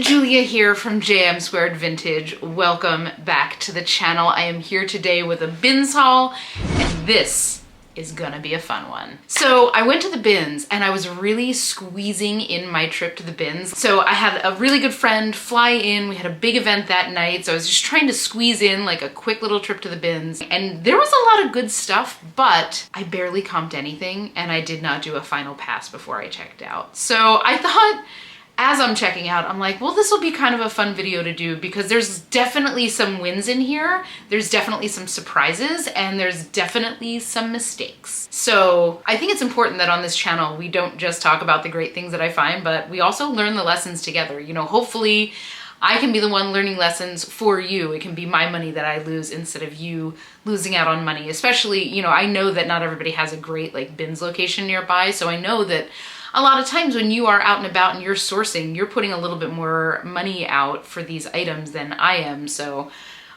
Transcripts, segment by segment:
Julia here from JM Squared Vintage. Welcome back to the channel. I am here today with a bins haul, and this is gonna be a fun one. So I went to the bins and I was really squeezing in my trip to the bins. So I had a really good friend fly in. We had a big event that night. So I was just trying to squeeze in like a quick little trip to the bins. And there was a lot of good stuff, but I barely comped anything and I did not do a final pass before I checked out. So I thought, as I'm checking out, I'm like, well, this will be kind of a fun video to do because there's definitely some wins in here. There's definitely some surprises and there's definitely some mistakes. So I think it's important that on this channel, we don't just talk about the great things that I find, but we also learn the lessons together. You know, hopefully I can be the one learning lessons for you. It can be my money that I lose instead of you losing out on money. Especially, you know, I know that not everybody has a great like bins location nearby. So I know that a lot of times when you are out and about and you're sourcing, you're putting a little bit more money out for these items than I am. So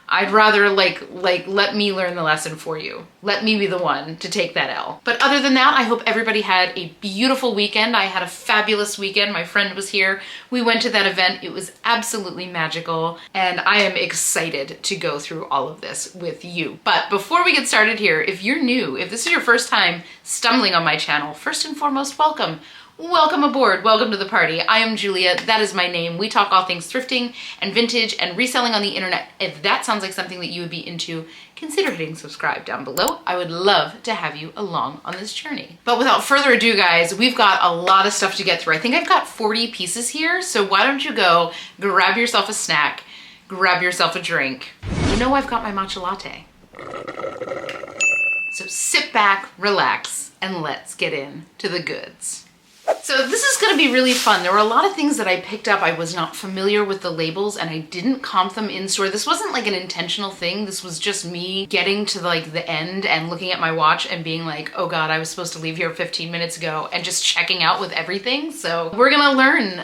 I'd rather like let me learn the lesson for you. Let me be the one to take that L. But other than that, I hope everybody had a beautiful weekend. I had a fabulous weekend. My friend was here. We went to that event. It was absolutely magical. And I am excited to go through all of this with you. But before we get started here, if you're new, if this is your first time stumbling on my channel, first and foremost, welcome. Welcome aboard, welcome to the party. I am Julia, that is my name. We talk all things thrifting and vintage and reselling on the internet. If that sounds like something that you would be into, consider hitting subscribe down below. I would love to have you along on this journey. But without further ado, guys, we've got a lot of stuff to get through. I think I've got 40 pieces here, so why don't you go grab yourself a snack, grab yourself a drink. You know I've got my matcha latte. So sit back, relax, and let's get into the goods. So this is gonna be really fun. There were a lot of things that I picked up. I was not familiar with the labels and I didn't comp them in store. This wasn't like an intentional thing. This was just me getting to like the end and looking at my watch and being like, oh God, I was supposed to leave here 15 minutes ago, and just checking out with everything. So we're gonna learn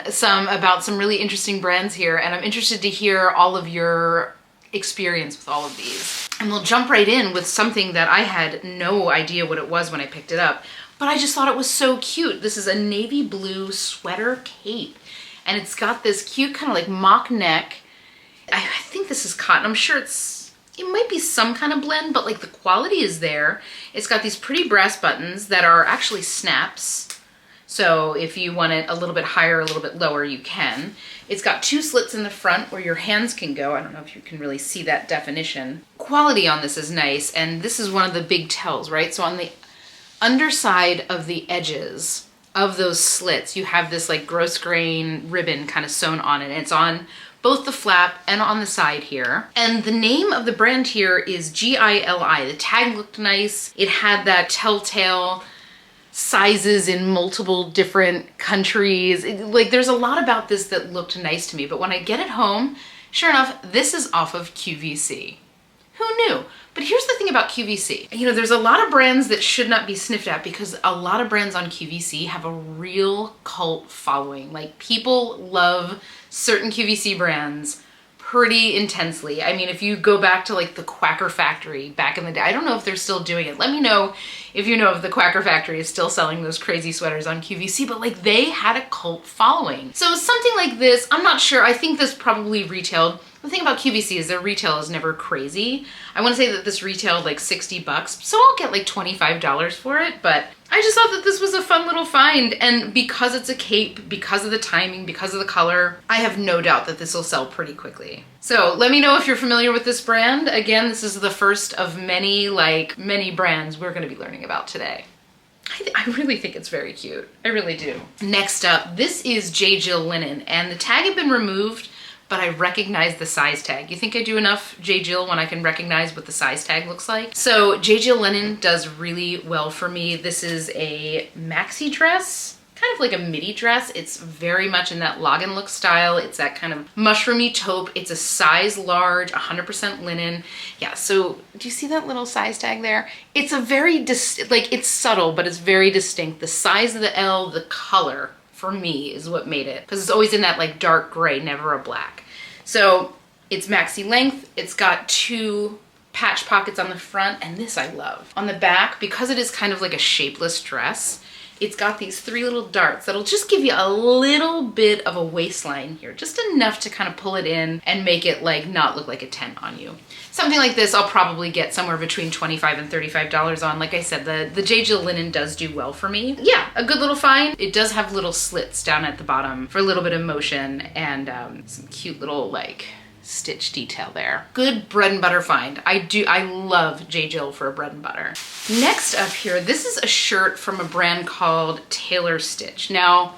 about some really interesting brands here, and I'm interested to hear all of your experience with all of these. And we'll jump right in with something that I had no idea what it was when I picked it up. But I just thought it was so cute. This is a navy blue sweater cape. And it's got this cute kind of like mock neck. I think this is cotton. I'm sure it might be some kind of blend, but like the quality is there. It's got these pretty brass buttons that are actually snaps. So if you want it a little bit higher, a little bit lower, you can. It's got two slits in the front where your hands can go. I don't know if you can really see that definition. Quality on this is nice. And this is one of the big tells, right? So on the underside of the edges of those slits, you have this like gross grain ribbon kind of sewn on it. It's on both the flap and on the side here. And the name of the brand here is GILI. The tag looked nice. It had that telltale sizes in multiple different countries. Like there's a lot about this that looked nice to me, but when I get it home, sure enough, this is off of QVC. Who knew? But here's the thing about QVC. You know, there's a lot of brands that should not be sniffed at because a lot of brands on QVC have a real cult following. Like people love certain QVC brands pretty intensely. I mean, if you go back to like the Quacker Factory back in the day, I don't know if they're still doing it. Let me know if you know if the Quacker Factory is still selling those crazy sweaters on QVC, but like they had a cult following. So something like this, I'm not sure. I think this probably retailed. The thing about QVC is their retail is never crazy. I want to say that this retailed like 60 bucks, so I'll get like $25 for it, but I just thought that this was a fun little find, and because it's a cape, because of the timing, because of the color, I have no doubt that this will sell pretty quickly. So let me know if you're familiar with this brand. Again, this is the first of many brands we're going to be learning about today. I really think it's very cute. I really do. Next up, this is J. Jill Linen, and the tag had been removed, but I recognize the size tag. You think I do enough J. Jill when I can recognize what the size tag looks like? So J. Jill Linen does really well for me. This is a maxi dress, kind of like a midi dress. It's very much in that Login look style. It's that kind of mushroomy taupe. It's a size large, 100% linen. Yeah, so do you see that little size tag there? It's a very, it's subtle, but it's very distinct. The size of the L, the color, for me is what made it, because it's always in that like dark gray, never a black. So it's maxi length. It's got two patch pockets on the front, and this I love. On the back, because it is kind of like a shapeless dress, It's got these 3 little darts that'll just give you a little bit of a waistline here, just enough to kind of pull it in and make it like not look like a tent on you. Something like this I'll probably get somewhere between $25 and $35 on. Like I said, the J. Jill linen does do well for me. Yeah, a good little find. It does have little slits down at the bottom for a little bit of motion and some cute little like stitch detail there. Good bread and butter find. I love J. Jill for a bread and butter. Next up here, this is a shirt from a brand called Tailor Stitch. Now,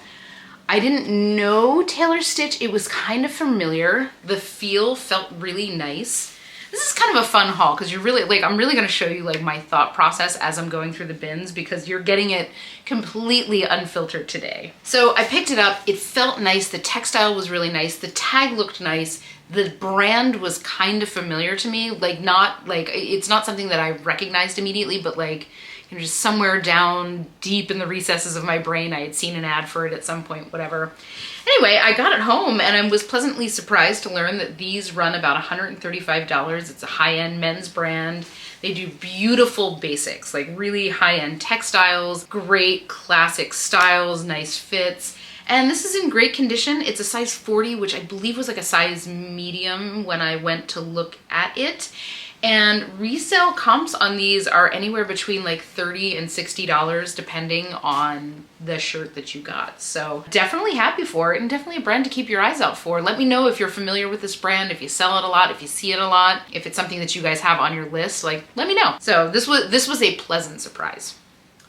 I didn't know Tailor Stitch. It was kind of familiar. The feel felt really nice. This is kind of a fun haul because you're really like, I'm really going to show you like my thought process as I'm going through the bins because you're getting it completely unfiltered today. So I picked it up. It felt nice. The textile was really nice. The tag looked nice. The brand was kind of familiar to me. Like not like, it's not something that I recognized immediately, but like, you know, just somewhere down deep in the recesses of my brain, I had seen an ad for it at some point, whatever. Anyway, I got it home and I was pleasantly surprised to learn that these run about $135. It's a high-end men's brand. They do beautiful basics, like really high-end textiles, great classic styles, nice fits. And this is in great condition. It's a size 40, which I believe was like a size medium when I went to look at it. And resale comps on these are anywhere between like $30 and $60 depending on the shirt that you got. So definitely happy for it and definitely a brand to keep your eyes out for. Let me know if you're familiar with this brand, if you sell it a lot, if you see it a lot, if it's something that you guys have on your list, like let me know. So this was a pleasant surprise.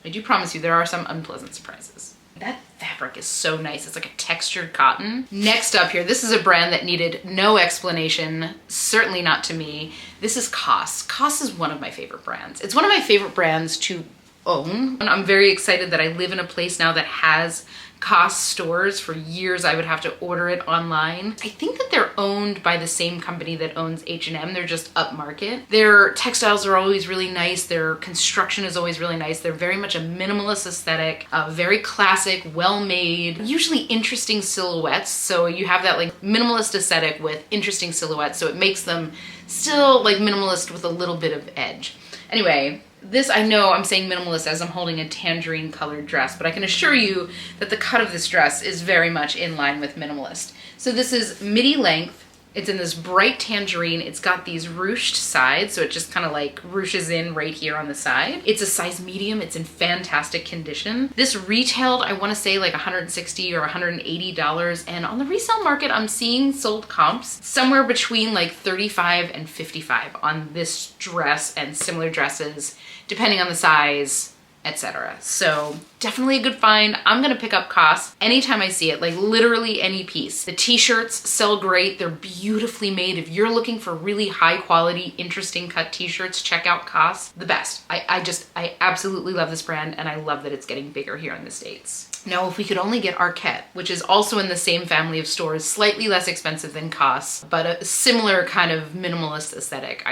I do promise you there are some unpleasant surprises. That fabric is so nice. It's like a textured cotton. Next up here, this is a brand that needed no explanation, certainly not to me. This is COS. COS is one of my favorite brands. It's one of my favorite brands to own. And I'm very excited that I live in a place now that has COS stores. For years I would have to order it online. I think that they're owned by the same company that owns H&M. They're just upmarket. Their textiles are always really nice. Their construction is always really nice. They're very much a minimalist aesthetic, very classic, well-made, usually interesting silhouettes. So you have that like minimalist aesthetic with interesting silhouettes. So it makes them still like minimalist with a little bit of edge. Anyway, this, I know I'm saying minimalist as I'm holding a tangerine colored dress, but I can assure you that the cut of this dress is very much in line with minimalist. So this is midi length. It's in this bright tangerine. It's got these ruched sides, so it just kind of like ruches in right here on the side. It's a size medium. It's in fantastic condition. This retailed, I want to say like $160 or $180, and on the resale market, I'm seeing sold comps somewhere between like $35 and $55 on this dress and similar dresses, depending on the size, etc. So definitely a good find. I'm gonna pick up COS anytime I see it, like literally any piece. The t-shirts sell great. They're beautifully made. If you're looking for really high quality, interesting cut t-shirts, check out COS. The best. I absolutely love this brand and I love that it's getting bigger here in the States. Now, if we could only get Arquette, which is also in the same family of stores, slightly less expensive than COS, but a similar kind of minimalist aesthetic.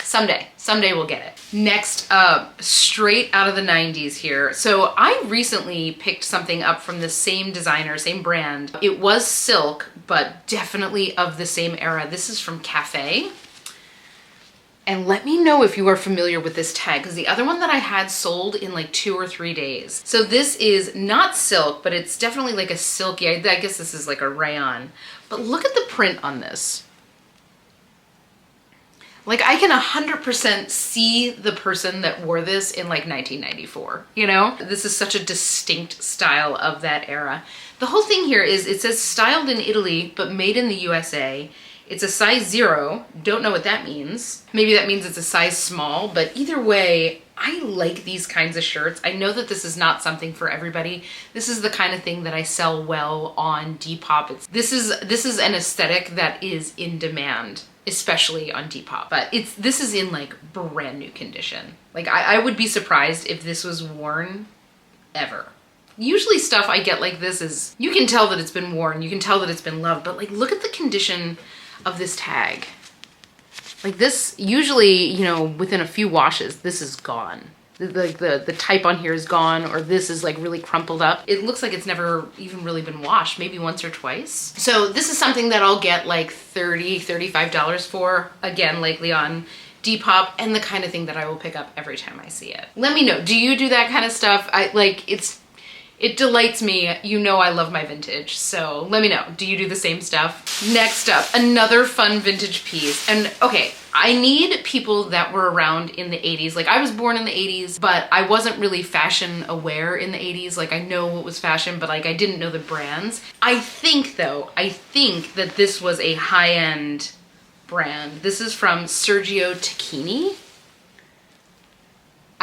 Someday we'll get it. Next up, straight out of the 90s here. So I recently picked something up from the same designer, same brand. It was silk, but definitely of the same era. This is from Cafe. And let me know if you are familiar with this tag, because the other one that I had sold in like 2 or 3 days. So this is not silk, but it's definitely like a silky, I guess this is like a rayon. But look at the print on this. Like I can 100% see the person that wore this in like 1994, you know? This is such a distinct style of that era. The whole thing here is it says styled in Italy, but made in the USA. It's a size 0. Don't know what that means. Maybe that means it's a size small, but either way, I like these kinds of shirts. I know that this is not something for everybody. This is the kind of thing that I sell well on Depop. This is an aesthetic that is in demand, especially on Depop. But this is in like brand new condition. Like I would be surprised if this was worn ever. Usually stuff I get like this is, you can tell that it's been worn, you can tell that it's been loved, but like look at the condition of this tag. Like this, usually, you know, within a few washes, this is gone. Like the type on here is gone, or this is like really crumpled up. It looks like it's never even really been washed, maybe once or twice. So this is something that I'll get like $30, $35 for, again, likely on Depop, and the kind of thing that I will pick up every time I see it. Let me know, do you do that kind of stuff? It delights me. You know I love my vintage, so let me know. Do you do the same stuff? Next up, another fun vintage piece. And okay, I need people that were around in the 80s. Like, I was born in the 80s, but I wasn't really fashion aware in the 80s. Like, I know what was fashion, but like I didn't know the brands. I think that this was a high-end brand. This is from Sergio Tacchini.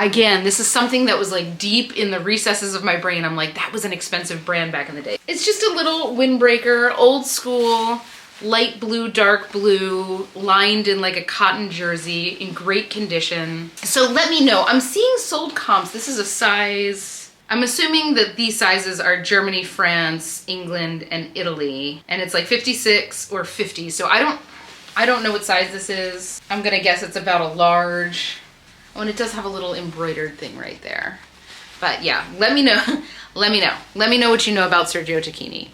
Again, this is something that was like deep in the recesses of my brain. I'm like, that was an expensive brand back in the day. It's just a little windbreaker, old school, light blue, dark blue, lined in like a cotton jersey in great condition. So let me know. I'm seeing sold comps. This is a size, I'm assuming that these sizes are Germany, France, England, and Italy. And it's like 56 or 50. So I don't know what size this is. I'm gonna guess it's about a large. Oh, and it does have a little embroidered thing right there. But yeah, let me know. Let me know what you know about Sergio Tacchini.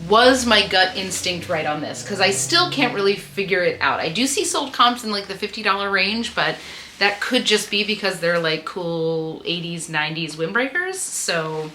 Was my gut instinct right on this? Because I still can't really figure it out. I do see sold comps in like the $50 range, but that could just be because they're like cool 80s, 90s windbreakers. So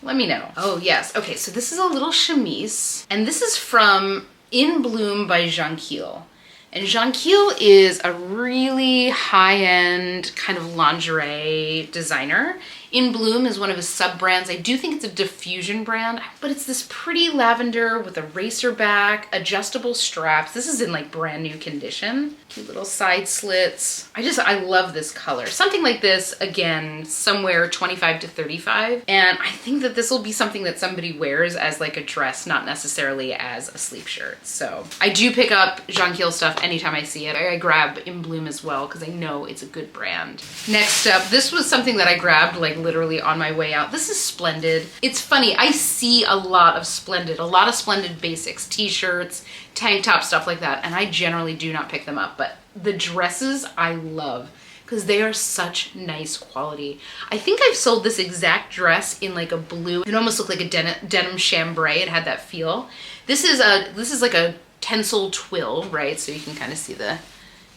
let me know. Oh yes, okay, so this is a little chemise. And this is from In Bloom by Jonquil. And Jonquil is a really high-end kind of lingerie designer. In Bloom is one of his sub-brands. I do think it's a diffusion brand, but it's this pretty lavender with a racer back, adjustable straps. This is in like brand new condition. Cute little side slits. I love this color. Something like this, again, somewhere 25 to 35. And I think that this will be something that somebody wears as like a dress, not necessarily as a sleeve shirt. So I do pick up Jonquil stuff anytime I see it. I grab In Bloom as well because I know it's a good brand. Next up, this was something that I grabbed like literally on my way out. This is Splendid. It's funny, I see a lot of Splendid basics, t-shirts, tank top, stuff like that, and I generally do not pick them up, but the dresses I love because they are such nice quality. I think I've sold this exact dress in like a blue. It almost looked like a denim chambray. It had that feel. This is like a tencel twill, right? So you can kind of see the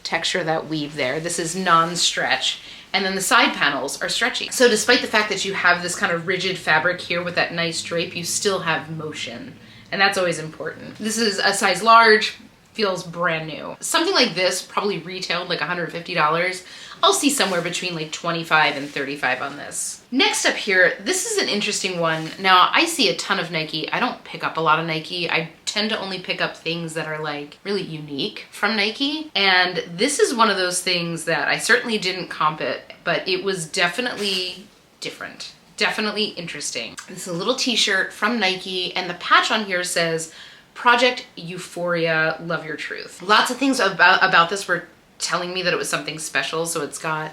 texture of that weave there. This is non-stretch. And then the side panels are stretchy. So despite the fact that you have this kind of rigid fabric here with that nice drape, you still have motion. And that's always important. This is a size large, feels brand new. Something like this probably retailed like $150. I'll see somewhere between like 25 and 35 on this. Next up here, this is an interesting one. Now I see a ton of Nike. I don't pick up a lot of Nike. I tend to only pick up things that are like really unique from Nike. And this is one of those things that I certainly didn't comp it, but it was definitely different. Definitely interesting. This is a little t-shirt from Nike and the patch on here says, Project Euphoria, love your truth. Lots of things about this were telling me that it was something special. So it's got,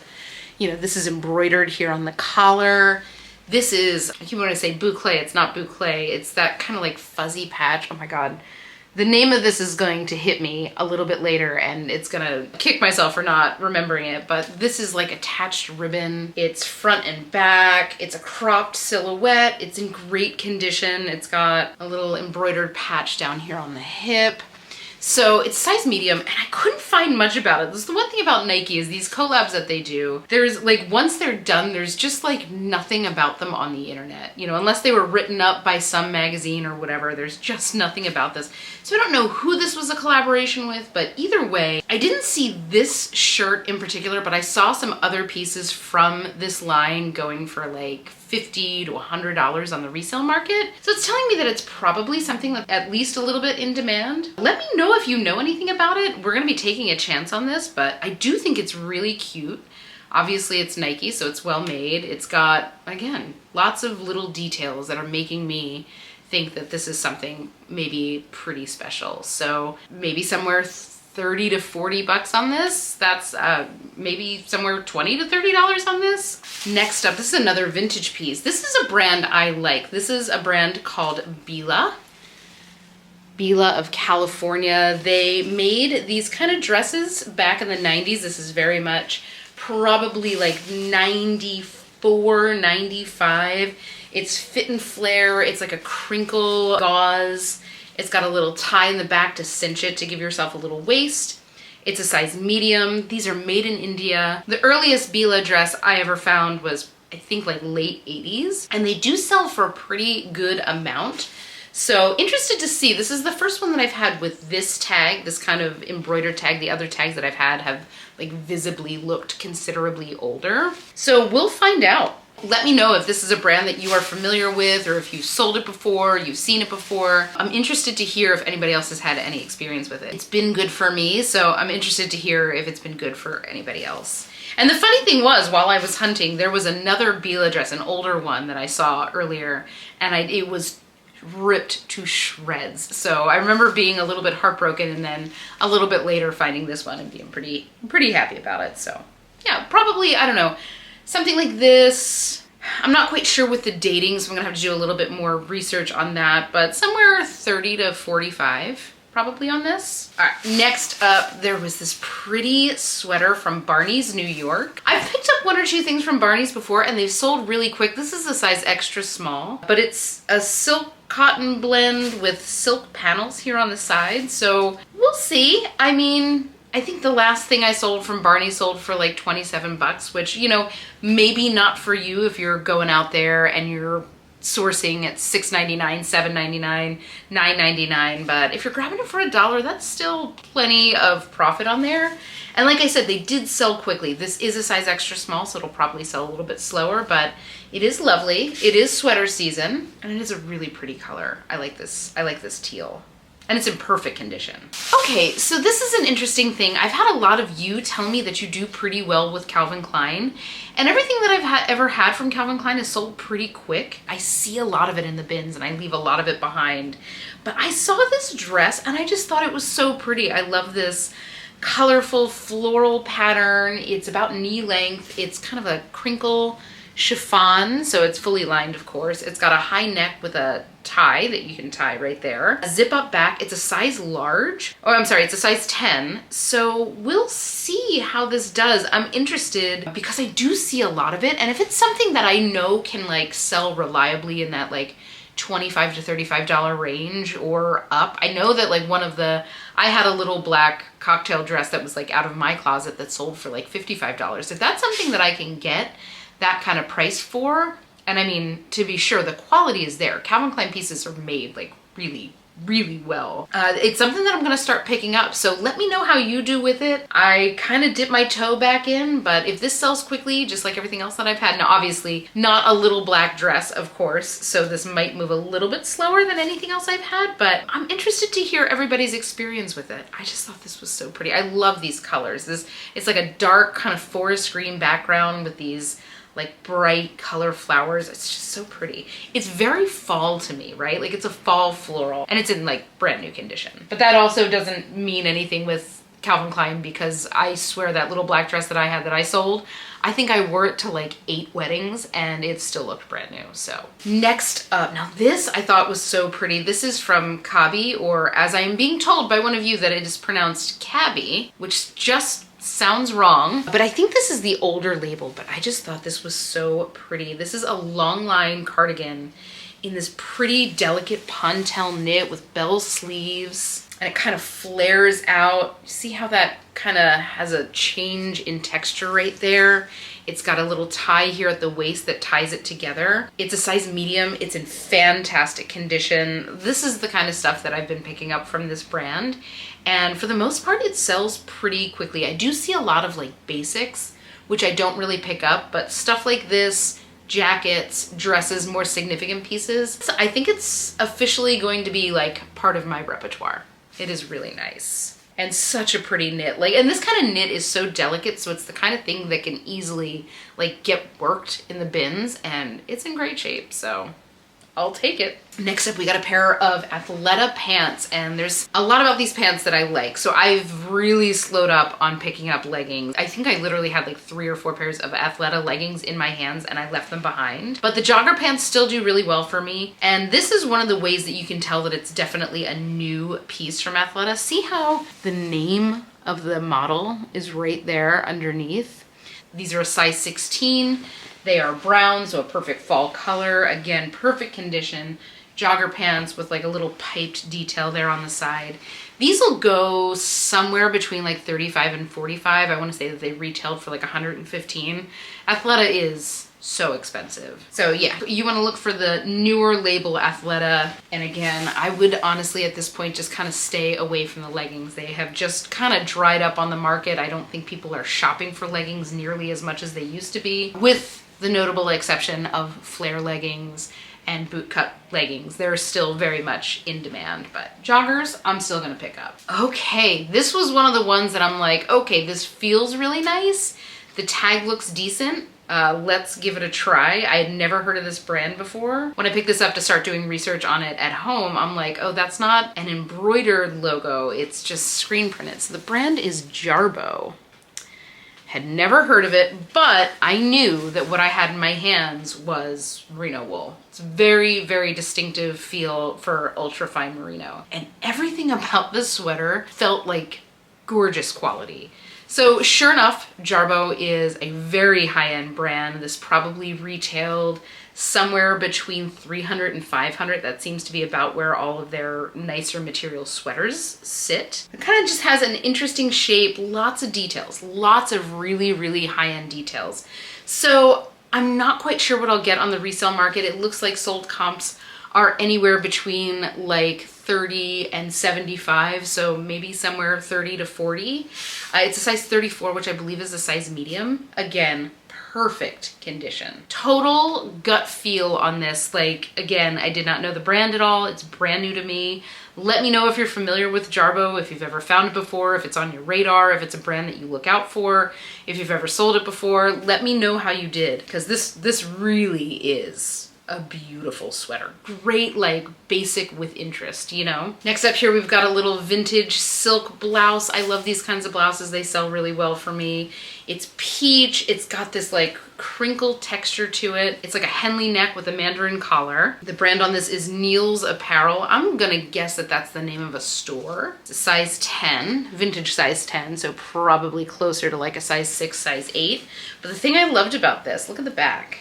you know, this is embroidered here on the collar. This is, I keep wanting to say boucle, it's not boucle. It's that kind of like fuzzy patch. Oh my God. The name of this is going to hit me a little bit later and it's gonna kick myself for not remembering it, but this is like attached ribbon. It's front and back. It's a cropped silhouette. It's in great condition. It's got a little embroidered patch down here on the hip. So it's size medium and I couldn't find much about it. This is the one thing about Nike is these collabs that they do. There's like, once they're done, there's just like nothing about them on the internet. You know, unless they were written up by some magazine or whatever, there's just nothing about this. So I don't know who this was a collaboration with, but either way, I didn't see this shirt in particular, but I saw some other pieces from this line going for like $50 to $100 on the resale market. So it's telling me that it's probably something that's at least a little bit in demand. Let me know if you know anything about it. We're gonna be taking a chance on this, but I do think it's really cute. Obviously it's Nike, so it's well made. It's got, again, lots of little details that are making me think that this is something maybe pretty special. So maybe somewhere 30 to 40 bucks on this. That's maybe somewhere 20 to $30 on this. Next up, this is another vintage piece. This is a brand I like. This is a brand called BOLO. BOLO of California. They made these kind of dresses back in the 90s. This is very much probably like 94, 95. It's fit and flare. It's like a crinkle gauze. It's got a little tie in the back to cinch it to give yourself a little waist. It's a size medium. These are made in India. The earliest BOLO dress I ever found was I think like late 80s, and they do sell for a pretty good amount. So interested to see. This is the first one that I've had with this tag, this kind of embroidered tag. The other tags that I've had have like visibly looked considerably older. So we'll find out. Let me know if this is a brand that you are familiar with, or if you've sold it before, you've seen it before. I'm interested to hear if anybody else has had any experience with it. It's been good for me, so I'm interested to hear if it's been good for anybody else. And the funny thing was, while I was hunting, there was another BOLO dress, an older one that I saw earlier, and it was ripped to shreds. So I remember being a little bit heartbroken, and then a little bit later finding this one and being pretty happy about it. So yeah, probably, I don't know, something like this. I'm not quite sure with the dating, so I'm gonna have to do a little bit more research on that, but somewhere 30 to 45 probably on this. All right, next up, there was this pretty sweater from Barney's New York. I've picked up one or two things from Barney's before, and they've sold really quick. This is a size extra small, but it's a silk cotton blend with silk panels here on the side, so we'll see. I mean, I think the last thing I sold from Barney sold for like 27 bucks, which, you know, maybe not for you if you're going out there and you're sourcing at $6.99, $7.99, $9.99, but if you're grabbing it for $1, that's still plenty of profit on there. And like I said, they did sell quickly. This is a size extra small, so it'll probably sell a little bit slower, but it is lovely. It is sweater season, and it is a really pretty color. I like this teal. And it's in perfect condition. Okay, so this is an interesting thing. I've had a lot of you tell me that you do pretty well with Calvin Klein, and everything that I've ever had from Calvin Klein is sold pretty quick. I see a lot of it in the bins, and I leave a lot of it behind. But I saw this dress, and I just thought it was so pretty. I love this colorful floral pattern. It's about knee length. It's kind of a crinkle chiffon, so it's fully lined, of course. It's got a high neck with a tie that you can tie right there. A zip up back. It's a size large. Oh, I'm sorry, it's a size 10. So we'll see how this does. I'm interested because I do see a lot of it, and if it's something that I know can like sell reliably in that like $25 to $35 range or up. I know that like I had a little black cocktail dress that was like out of my closet that sold for like $55. If that's something that I can get that kind of price for, and I mean, to be sure, the quality is there. Calvin Klein pieces are made like really, really well. It's something that I'm gonna start picking up, so let me know how you do with it. I kind of dip my toe back in, but if this sells quickly, just like everything else that I've had, now obviously not a little black dress, of course, so this might move a little bit slower than anything else I've had, but I'm interested to hear everybody's experience with it. I just thought this was so pretty. I love these colors. It's like a dark kind of forest green background with these like bright color flowers. It's just so pretty. It's very fall to me, right? Like it's a fall floral, and it's in like brand new condition. But that also doesn't mean anything with Calvin Klein, because I swear that little black dress that I had that I sold, I think I wore it to like 8 weddings and it still looked brand new. So next up, now this I thought was so pretty. This is from Cabi, or as I am being told by one of you that it is pronounced Cabby, which just sounds wrong, but I think this is the older label, but I just thought this was so pretty. This is a long line cardigan in this pretty delicate pontel knit with bell sleeves, and it kind of flares out. See how that kind of has a change in texture right there? It's got a little tie here at the waist that ties it together. It's a size medium. It's in fantastic condition. This is the kind of stuff that I've been picking up from this brand. And for the most part, it sells pretty quickly. I do see a lot of like basics, which I don't really pick up, but stuff like this, jackets, dresses, more significant pieces. So I think it's officially going to be like part of my repertoire. It is really nice. And such a pretty knit. Like, and this kind of knit is so delicate, so it's the kind of thing that can easily like get worked in the bins, and it's in great shape, so I'll take it. Next up, we got a pair of Athleta pants, and there's a lot about these pants that I like. So I've really slowed up on picking up leggings. I think I literally had like 3 or 4 pairs of Athleta leggings in my hands and I left them behind. But the jogger pants still do really well for me. And this is one of the ways that you can tell that it's definitely a new piece from Athleta. See how the name of the model is right there underneath? These are a size 16. They are brown, so a perfect fall color. Again, perfect condition. Jogger pants with like a little piped detail there on the side. These will go somewhere between like 35 and 45. I want to say that they retailed for like 115. Athleta is so expensive. So yeah, you want to look for the newer label Athleta. And again, I would honestly at this point just kind of stay away from the leggings. They have just kind of dried up on the market. I don't think people are shopping for leggings nearly as much as they used to be, with the notable exception of flare leggings and bootcut leggings. They're still very much in demand, but joggers, I'm still gonna pick up. Okay, this was one of the ones that I'm like, okay, this feels really nice. The tag looks decent. Let's give it a try. I had never heard of this brand before. When I picked this up to start doing research on it at home, I'm like, oh, that's not an embroidered logo. It's just screen printed. So the brand is Jarbo. Had never heard of it, but I knew that what I had in my hands was merino wool. It's very, very distinctive feel for ultra-fine merino. And everything about this sweater felt like gorgeous quality. So sure enough, Jarbo is a very high-end brand. This probably retailed somewhere between $300 and $500. That seems to be about where all of their nicer material sweaters sit. It kind of just has an interesting shape, lots of details, lots of really, really high-end details. So I'm not quite sure what I'll get on the resale market. It looks like sold comps are anywhere between like 30 and 75, so maybe somewhere 30 to 40. It's a size 34, which I believe is a size medium. Again, perfect condition. Total gut feel on this. Like, again, I did not know the brand at all. It's brand new to me. Let me know if you're familiar with Jarbo, if you've ever found it before, if it's on your radar, if it's a brand that you look out for, if you've ever sold it before. Let me know how you did, because this really is a beautiful sweater. Great, like basic with interest, you know? Next up here, we've got a little vintage silk blouse. I love these kinds of blouses. They sell really well for me. It's peach. It's got this like crinkle texture to it. It's like a Henley neck with a mandarin collar. The brand on this is Neil's Apparel. I'm gonna guess that that's the name of a store. It's a size 10, vintage size 10, so probably closer to like a size 6, size 8. But the thing I loved about this, look at the back.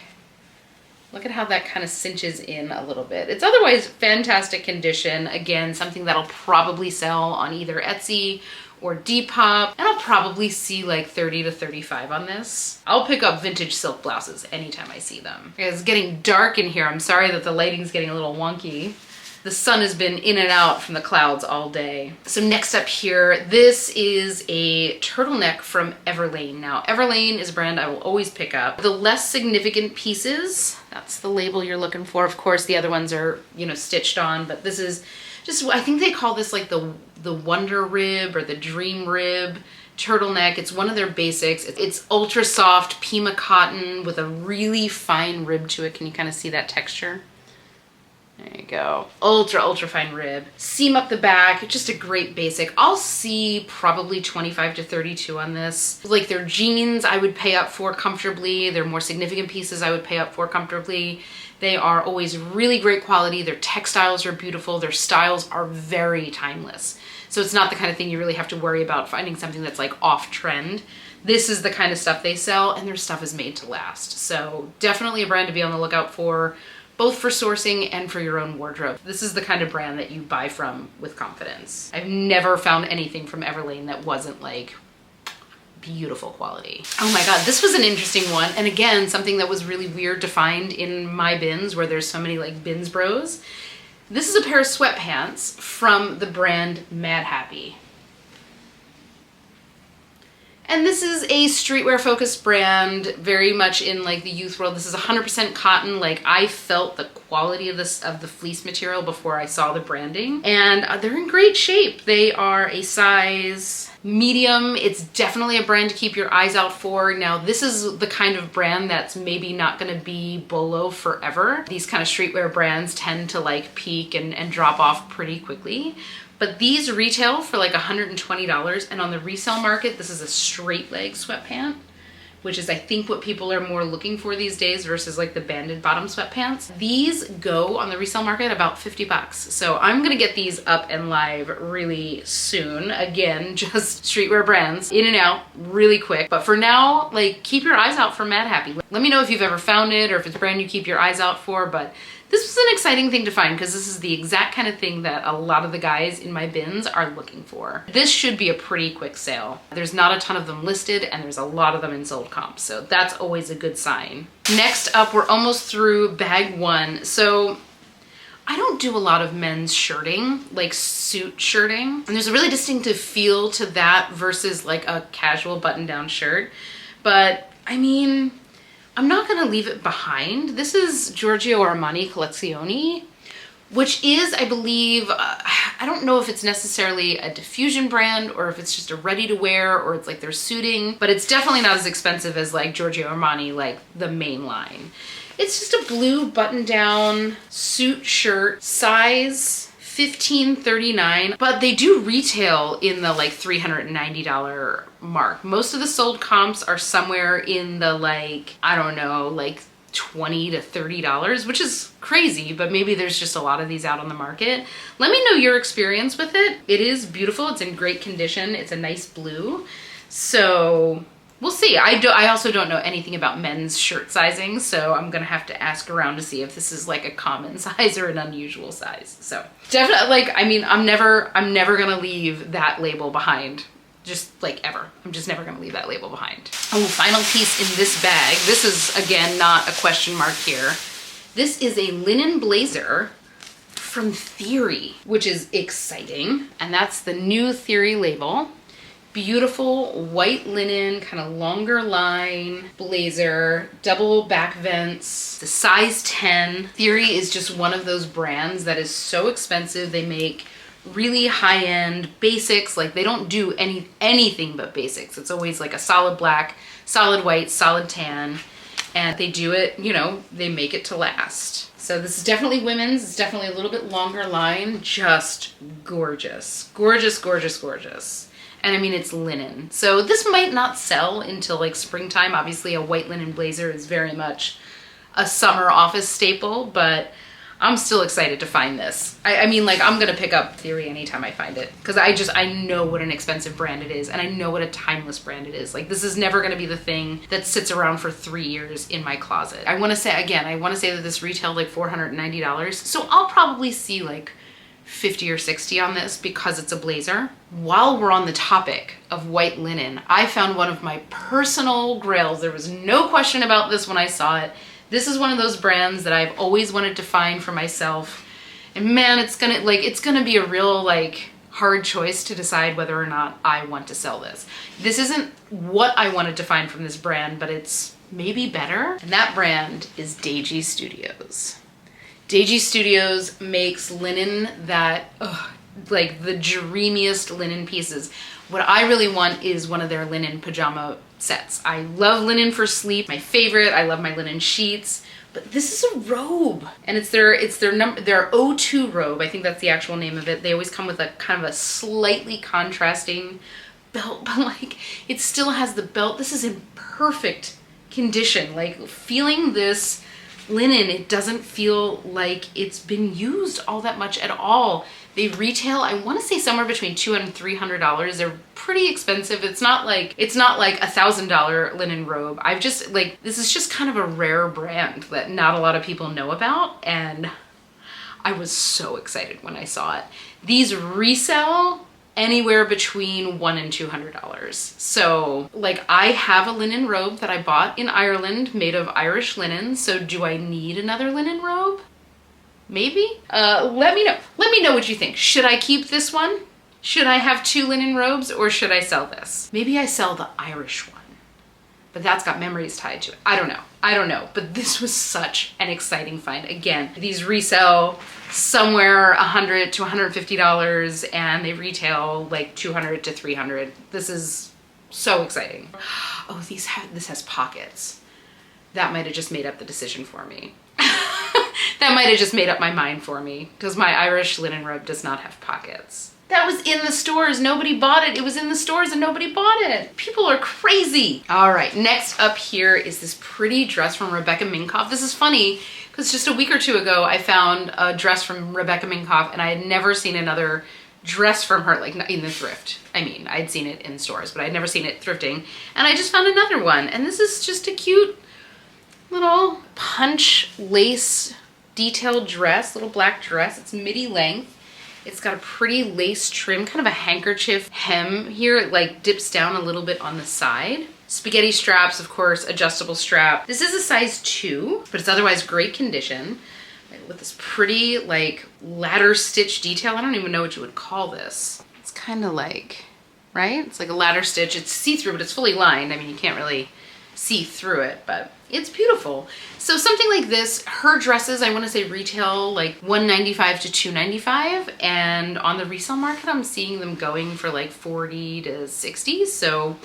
Look at how that kind of cinches in a little bit. It's otherwise fantastic condition. Again, something that'll probably sell on either Etsy or Depop, and I'll probably see like 30 to 35 on this. I'll pick up vintage silk blouses anytime I see them. It's getting dark in here. I'm sorry that the lighting's getting a little wonky. The sun has been in and out from the clouds all day. So next up here, this is a turtleneck from Everlane. Now, Everlane is a brand I will always pick up. The less significant pieces, that's the label you're looking for. Of course, the other ones are, you know, stitched on, but this is just, I think they call this like the Wonder Rib or the Dream Rib turtleneck. It's one of their basics. It's ultra soft Pima cotton with a really fine rib to it. Can you kind of see that texture? There you go. Ultra, ultra fine rib. Seam up the back, just a great basic. I'll see probably 25 to 32 on this. Like their jeans I would pay up for comfortably. Their more significant pieces I would pay up for comfortably. They are always really great quality. Their textiles are beautiful. Their styles are very timeless. So it's not the kind of thing you really have to worry about finding something that's like off trend. This is the kind of stuff they sell, and their stuff is made to last. So definitely a brand to be on the lookout for, both for sourcing and for your own wardrobe. This is the kind of brand that you buy from with confidence. I've never found anything from Everlane that wasn't like beautiful quality. Oh my God, this was an interesting one. And again, something that was really weird to find in my bins where there's so many like bins bros. This is a pair of sweatpants from the brand Mad Happy. And this is a streetwear focused brand, very much in like the youth world. This is 100% cotton. Like I felt the quality of the fleece material before I saw the branding, and they're in great shape. They are a size medium. It's definitely a brand to keep your eyes out for. Now, this is the kind of brand that's maybe not gonna be BOLO forever. These kind of streetwear brands tend to like peak and drop off pretty quickly. But these retail for like $120, and on the resale market, this is a straight leg sweatpant, which is I think what people are more looking for these days versus like the banded bottom sweatpants. These go on the resale market about 50 bucks. So I'm gonna get these up and live really soon. Again, just streetwear brands, in and out really quick. But for now, like keep your eyes out for Mad Happy. Let me know if you've ever found it or if it's a brand you keep your eyes out for, but This was an exciting thing to find because this is the exact kind of thing that a lot of the guys in my bins are looking for. This should be a pretty quick sale. There's not a ton of them listed and there's a lot of them in sold comps, so that's always a good sign. Next up, we're almost through bag 1. So I don't do a lot of men's shirting, like suit shirting. And there's a really distinctive feel to that versus like a casual button-down shirt. But I mean, I'm not gonna leave it behind. This is Giorgio Armani Collezioni, which is, I believe, I don't know if it's necessarily a diffusion brand or if it's just a ready-to-wear or it's like their suiting, but it's definitely not as expensive as like Giorgio Armani, like the main line. It's just a blue button-down suit shirt, size $15.39, but they do retail in the like $390 mark. Most of the sold comps are somewhere in the like, I don't know, like $20 to $30, which is crazy, but maybe there's just a lot of these out on the market. Let me know your experience with it. It is beautiful. It's in great condition. It's a nice blue. So we'll see. I also don't know anything about men's shirt sizing, so I'm gonna have to ask around to see if this is like a common size or an unusual size. So definitely, like, I mean, I'm never gonna leave that label behind. Just like ever. I'm just never gonna leave that label behind. Oh, final piece in this bag. This is, again, not a question mark here. This is a linen blazer from Theory, which is exciting. And that's the new Theory label. Beautiful white linen, kind of longer line blazer, double back vents, the size 10. Theory is just one of those brands that is so expensive. They make really high-end basics. Like, they don't do anything but basics. It's always like a solid black, solid white, solid tan, and they do it, you know, they make it to last. So this is definitely women's. It's definitely a little bit longer line. Just gorgeous. Gorgeous, gorgeous, gorgeous. And I mean, it's linen. So this might not sell until like springtime. Obviously, a white linen blazer is very much a summer office staple, but I'm still excited to find this. I mean, like, I'm gonna pick up Theory anytime I find it because I know what an expensive brand it is and I know what a timeless brand it is. Like, this is never gonna be the thing that sits around for 3 years in my closet. I wanna say that this retailed like $490. So I'll probably see like 50 or 60 on this because it's a blazer. While we're on the topic of white linen, I found one of my personal grails. There was no question about this when I saw it. This is one of those brands that I've always wanted to find for myself. And man, it's gonna be a real like hard choice to decide whether or not I want to sell this. This isn't what I wanted to find from this brand, but it's maybe better. And that brand is Deiji Studios. Deiji Studios makes linen that, like the dreamiest linen pieces. What I really want is one of their linen pajama sets. I love linen for sleep, my favorite. I love my linen sheets, but this is a robe, and it's their O2 robe. I think that's the actual name of it. They always come with a kind of a slightly contrasting belt, but like it still has the belt. This is in perfect condition. Like, feeling this linen, it doesn't feel like it's been used all that much at all. They retail, I want to say, somewhere between $200 and $300. They're pretty expensive. It's not like $1,000 linen robe. This is just kind of a rare brand that not a lot of people know about, and I was so excited when I saw it. These resell anywhere between $100 and $200. So like, I have a linen robe that I bought in Ireland made of Irish linen. So do I need another linen robe? Maybe? Let me know. Let me know what you think. Should I keep this one? Should I have 2 linen robes, or should I sell this? Maybe I sell the Irish one, but that's got memories tied to it. I don't know, but this was such an exciting find. Again, these resell somewhere $100 to $150 and they retail like $200 to $300. This is so exciting. Oh, this has pockets. That might have just made up the decision for me. That might have just made up my mind for me because my Irish linen robe does not have pockets. That was in the stores. Nobody bought it. It was in the stores and nobody bought it. People are crazy. All right, next up here is this pretty dress from Rebecca Minkoff. This is funny because just a week or two ago, I found a dress from Rebecca Minkoff and I had never seen another dress from her, like in the thrift. I mean, I'd seen it in stores, but I'd never seen it thrifting. And I just found another one. And this is just a cute little punch lace detailed dress, little black dress. It's midi length. It's got a pretty lace trim, kind of a handkerchief hem here. It like dips down a little bit on the side. Spaghetti straps, of course, adjustable strap. This is a size 2, but it's otherwise great condition. With this pretty like ladder stitch detail. I don't even know what you would call this. It's kind of like, right? It's like a ladder stitch. It's see-through, but it's fully lined. I mean, you can't really see through it, but it's beautiful. So something like this, her dresses, I want to say retail like $195 to $295, and on the resale market, I'm seeing them going for like $40 to $60. So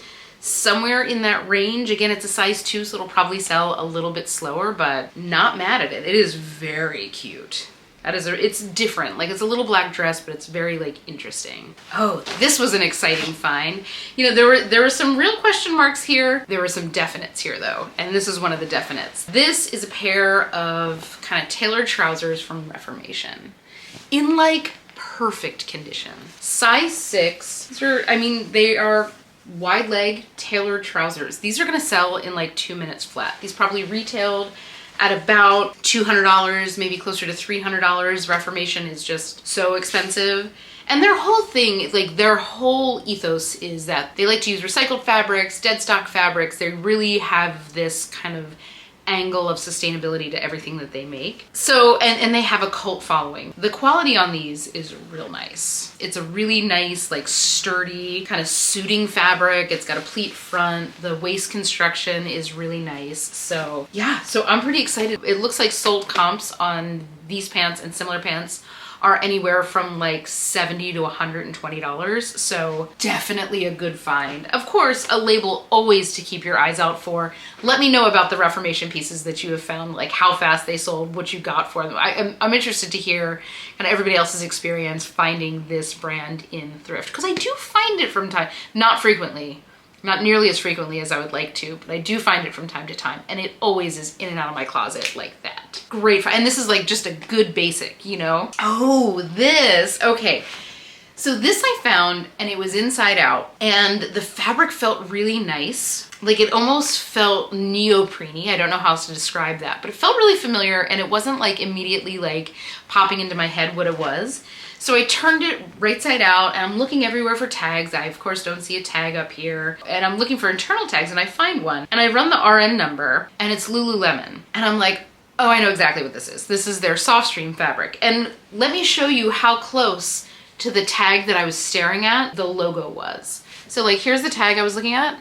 somewhere in that range. Again, it's a size 2, so it'll probably sell a little bit slower, but not mad at it. It is very cute. It's different. Like, it's a little black dress, but it's very like interesting. Oh, this was an exciting find. You know, there were some real question marks here. There were some definites here though, and this is one of the definites. This is a pair of kind of tailored trousers from Reformation in like perfect condition. Size 6. These are, I mean, they are wide leg tailored trousers. These are gonna sell in like 2 minutes flat. These probably retailed at about $200, maybe closer to $300. Reformation is just so expensive. And their whole thing, like their whole ethos is that they like to use recycled fabrics, dead stock fabrics. They really have this kind of angle of sustainability to everything that they make. So, and they have a cult following. The quality on these is real nice. It's a really nice, like sturdy, kind of suiting fabric. It's got a pleat front. The waist construction is really nice. So yeah, so I'm pretty excited. It looks like sold comps on these pants and similar pants are anywhere from like $70 to $120. So definitely a good find. Of course, a label always to keep your eyes out for. Let me know about the Reformation pieces that you have found, like how fast they sold, what you got for them. I'm interested to hear kind of everybody else's experience finding this brand in thrift, because I do find it from time, not frequently, not nearly as frequently as I would like to, but I do find it from time to time, and it always is in and out of my closet like that. Great, and this is like just a good basic, you know? Oh, this, okay. So this I found, and it was inside out, and the fabric felt really nice. Like it almost felt neoprene-y. I don't know how else to describe that, but it felt really familiar, and it wasn't like immediately like popping into my head what it was. So I turned it right side out, and I'm looking everywhere for tags. I, of course, don't see a tag up here. And I'm looking for internal tags, and I find one. And I run the RN number, and it's Lululemon. And I'm like, oh, I know exactly what this is. This is their soft stream fabric. And let me show you how close to the tag that I was staring at the logo was. So like, here's the tag I was looking at.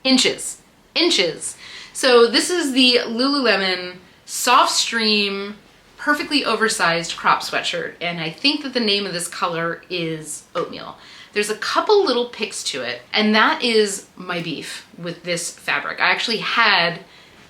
Inches. Inches. So this is the Lululemon soft stream perfectly oversized crop sweatshirt, and I think that the name of this color is oatmeal. There's a couple little picks to it, and that is my beef with this fabric. I actually had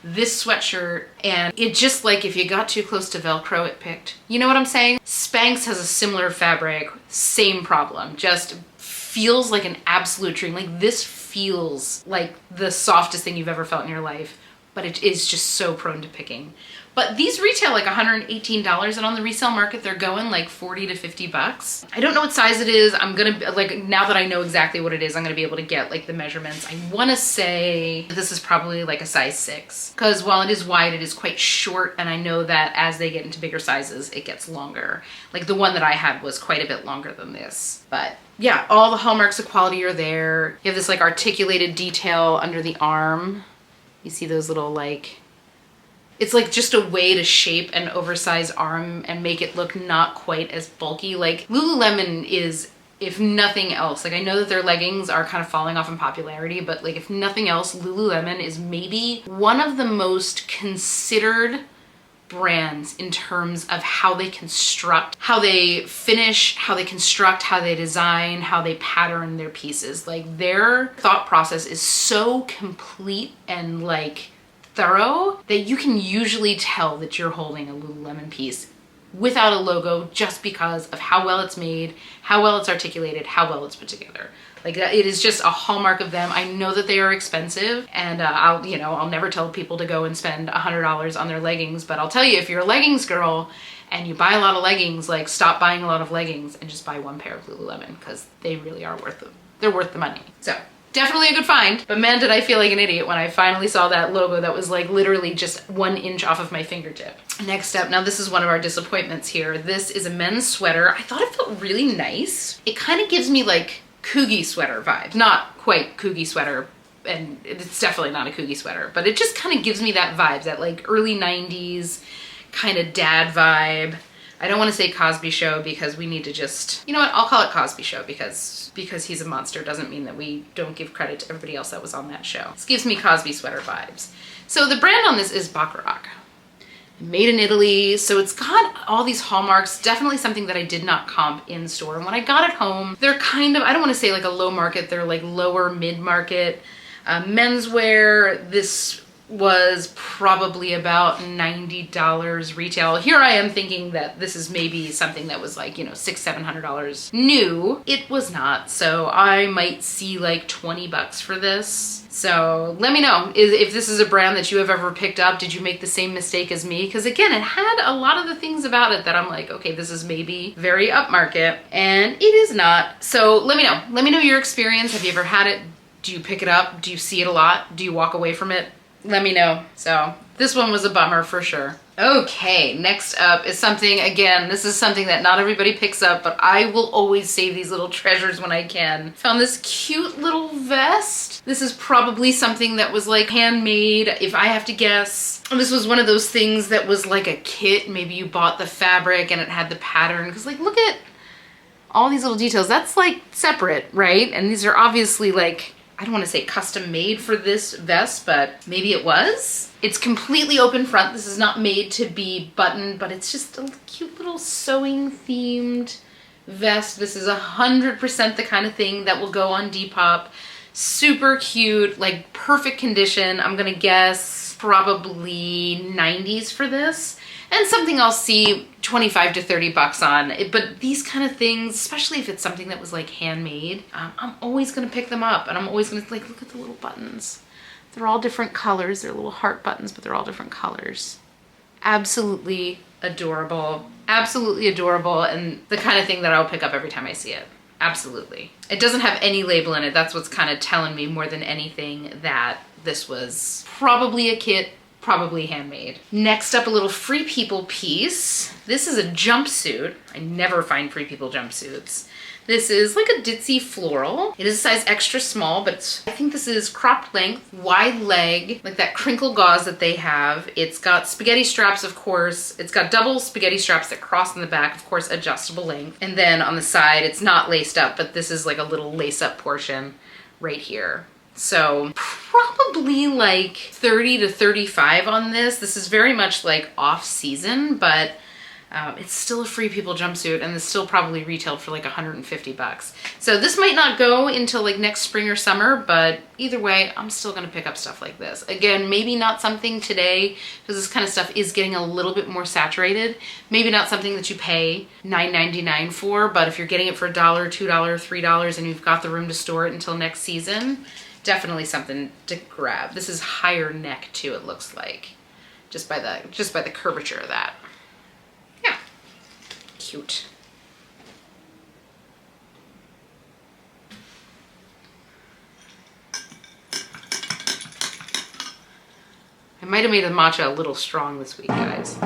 this sweatshirt, and it just, like, if you got too close to Velcro, it picked. You know what I'm saying? Spanx has a similar fabric, same problem, just feels like an absolute dream. Like, this feels like the softest thing you've ever felt in your life, but it is just so prone to picking. But these retail like $118, and on the resale market, they're going like 40 to 50 bucks. I don't know what size it is. I'm gonna, like, now that I know exactly what it is, I'm gonna be able to get like the measurements. I wanna say this is probably like a size 6, because while it is wide, it is quite short, and I know that as they get into bigger sizes, it gets longer. Like the one that I had was quite a bit longer than this. But yeah, all the hallmarks of quality are there. You have this like articulated detail under the arm. You see those little like, it's like just a way to shape an oversized arm and make it look not quite as bulky. Like Lululemon is, if nothing else, like I know that their leggings are kind of falling off in popularity, but like if nothing else, Lululemon is maybe one of the most considered brands in terms of how they construct, how they finish, how they construct, how they design, how they pattern their pieces. Like their thought process is so complete and like thorough that you can usually tell that you're holding a Lululemon piece without a logo, just because of how well it's made, how well it's articulated, how well it's put together. Like it is just a hallmark of them. I know that they are expensive, and I'll never tell people to go and spend $100 on their leggings, but I'll tell you, if you're a leggings girl and you buy a lot of leggings, like stop buying a lot of leggings and just buy one pair of Lululemon, because they really are worth them. They're worth the money. So Definitely a good find, but man, did I feel like an idiot when I finally saw that logo that was like literally just 1 inch off of my fingertip. Next up, now this is one of our disappointments here. This is a men's sweater. I thought it felt really nice. It kind of gives me like Coogie sweater vibes. Not quite Coogie sweater, and it's definitely not a Coogie sweater, but it just kind of gives me that vibe, that like early 90s kind of dad vibe. I don't want to say Cosby Show because we need to just, you know what, I'll call it Cosby Show because he's a monster doesn't mean that we don't give credit to everybody else that was on that show. This gives me Cosby sweater vibes. So the brand on this is Baccarat. Made in Italy, so it's got all these hallmarks, definitely something that I did not comp in store. And when I got it home, they're kind of, I don't want to say like a low market, they're like lower mid-market menswear. This was probably about $90 retail. Here I am thinking that this is maybe something that was like, you know, $600-700 new. It was not, so I might see like 20 bucks for this. So let me know if this is a brand that you have ever picked up. Did you make the same mistake as me? Because again, it had a lot of the things about it that I'm like, okay, this is maybe very upmarket, and it is not. So let me know. Let me know your experience. Have you ever had it? Do you pick it up? Do you see it a lot? Do you walk away from it? Let me know. So this one was a bummer for sure. Okay, next up is something, again, this is something that not everybody picks up, but I will always save these little treasures when I can. Found this cute little vest. This is probably something that was like handmade, if I have to guess. And this was one of those things that was like a kit. Maybe you bought the fabric and it had the pattern. Because like, look at all these little details. That's like separate, right? And these are obviously like, I don't want to say custom made for this vest, but maybe it was. It's completely open front. This is not made to be buttoned, but it's just a cute little sewing themed vest. This is 100% the kind of thing that will go on Depop. Super cute, like perfect condition. I'm gonna guess probably 90s for this. And something I'll see 25 to 30 bucks on. But these kind of things, especially if it's something that was like handmade, I'm always gonna pick them up, and I'm always gonna like, look at the little buttons. They're all different colors. They're little heart buttons, but they're all different colors. Absolutely adorable. Absolutely adorable, and the kind of thing that I'll pick up every time I see it. Absolutely. It doesn't have any label in it. That's what's kind of telling me more than anything that this was probably a kit, probably handmade. Next up, a little Free People piece. This is a jumpsuit. I never find Free People jumpsuits. This is like a ditzy floral. It is a size extra small, but I think this is cropped length, wide leg, like that crinkle gauze that they have. It's got spaghetti straps, of course. It's got double spaghetti straps that cross in the back, of course, adjustable length. And then on the side, it's not laced up, but this is like a little lace up portion right here. So probably like 30 to 35 on this. This is very much like off season, but it's still a Free People jumpsuit, and it's still probably retailed for like 150 bucks. So this might not go until like next spring or summer, but either way, I'm still gonna pick up stuff like this. Again, maybe not something today, because this kind of stuff is getting a little bit more saturated. Maybe not something that you pay $9.99 for, but if you're getting it for $1, $2, $3, and you've got the room to store it until next season, definitely something to grab. This is higher neck too, it looks like, just by the curvature of that. Yeah, cute. I might have made the matcha a little strong this week, guys.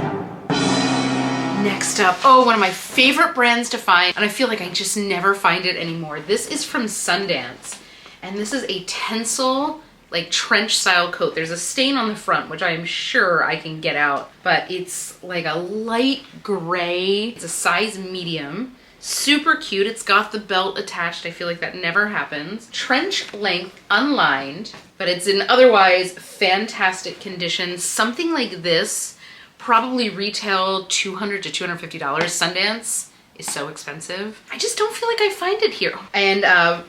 Next up, oh, one of my favorite brands to find, and I feel like I just never find it anymore. This is from Sundance, and this is a Tencel like trench style coat. There's a stain on the front, which I am sure I can get out, but it's like a light gray. It's a size medium. Super cute. It's got the belt attached. I feel like that never happens. Trench length, unlined, but it's in otherwise fantastic condition. Something like this probably retail $200 to $250. Sundance is so expensive. I just don't feel like I find it here. And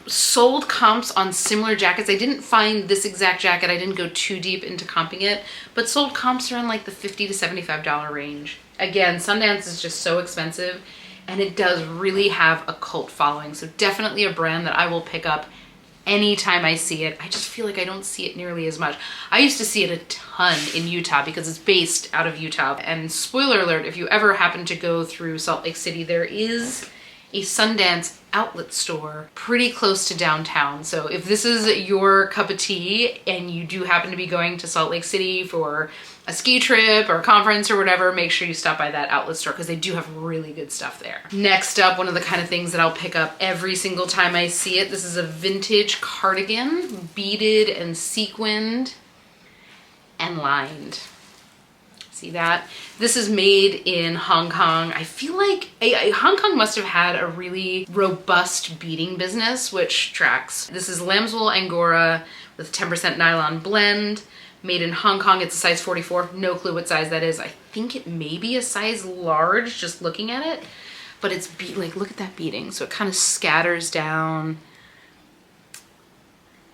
sold comps on similar jackets. I didn't find this exact jacket. I didn't go too deep into comping it, but sold comps are in like the $50 to $75 range. Again, Sundance is just so expensive, and it does really have a cult following. So definitely a brand that I will pick up anytime I see it. I just feel like I don't see it nearly as much. I used to see it a ton in Utah because it's based out of Utah. And spoiler alert, if you ever happen to go through Salt Lake City, there is a Sundance outlet store pretty close to downtown. So if this is your cup of tea and you do happen to be going to Salt Lake City for a ski trip or a conference or whatever, make sure you stop by that outlet store because they do have really good stuff there. Next up, one of the kind of things that I'll pick up every single time I see it. This is a vintage cardigan, beaded and sequined and lined. See that? This is made in Hong Kong. I feel like Hong Kong must have had a really robust beading business, which tracks. This is lambswool Angora with 10% nylon blend, made in Hong Kong. It's a size 44. No clue what size that is. I think it may be a size large, just looking at it, but it's like, look at that beading. So it kind of scatters down.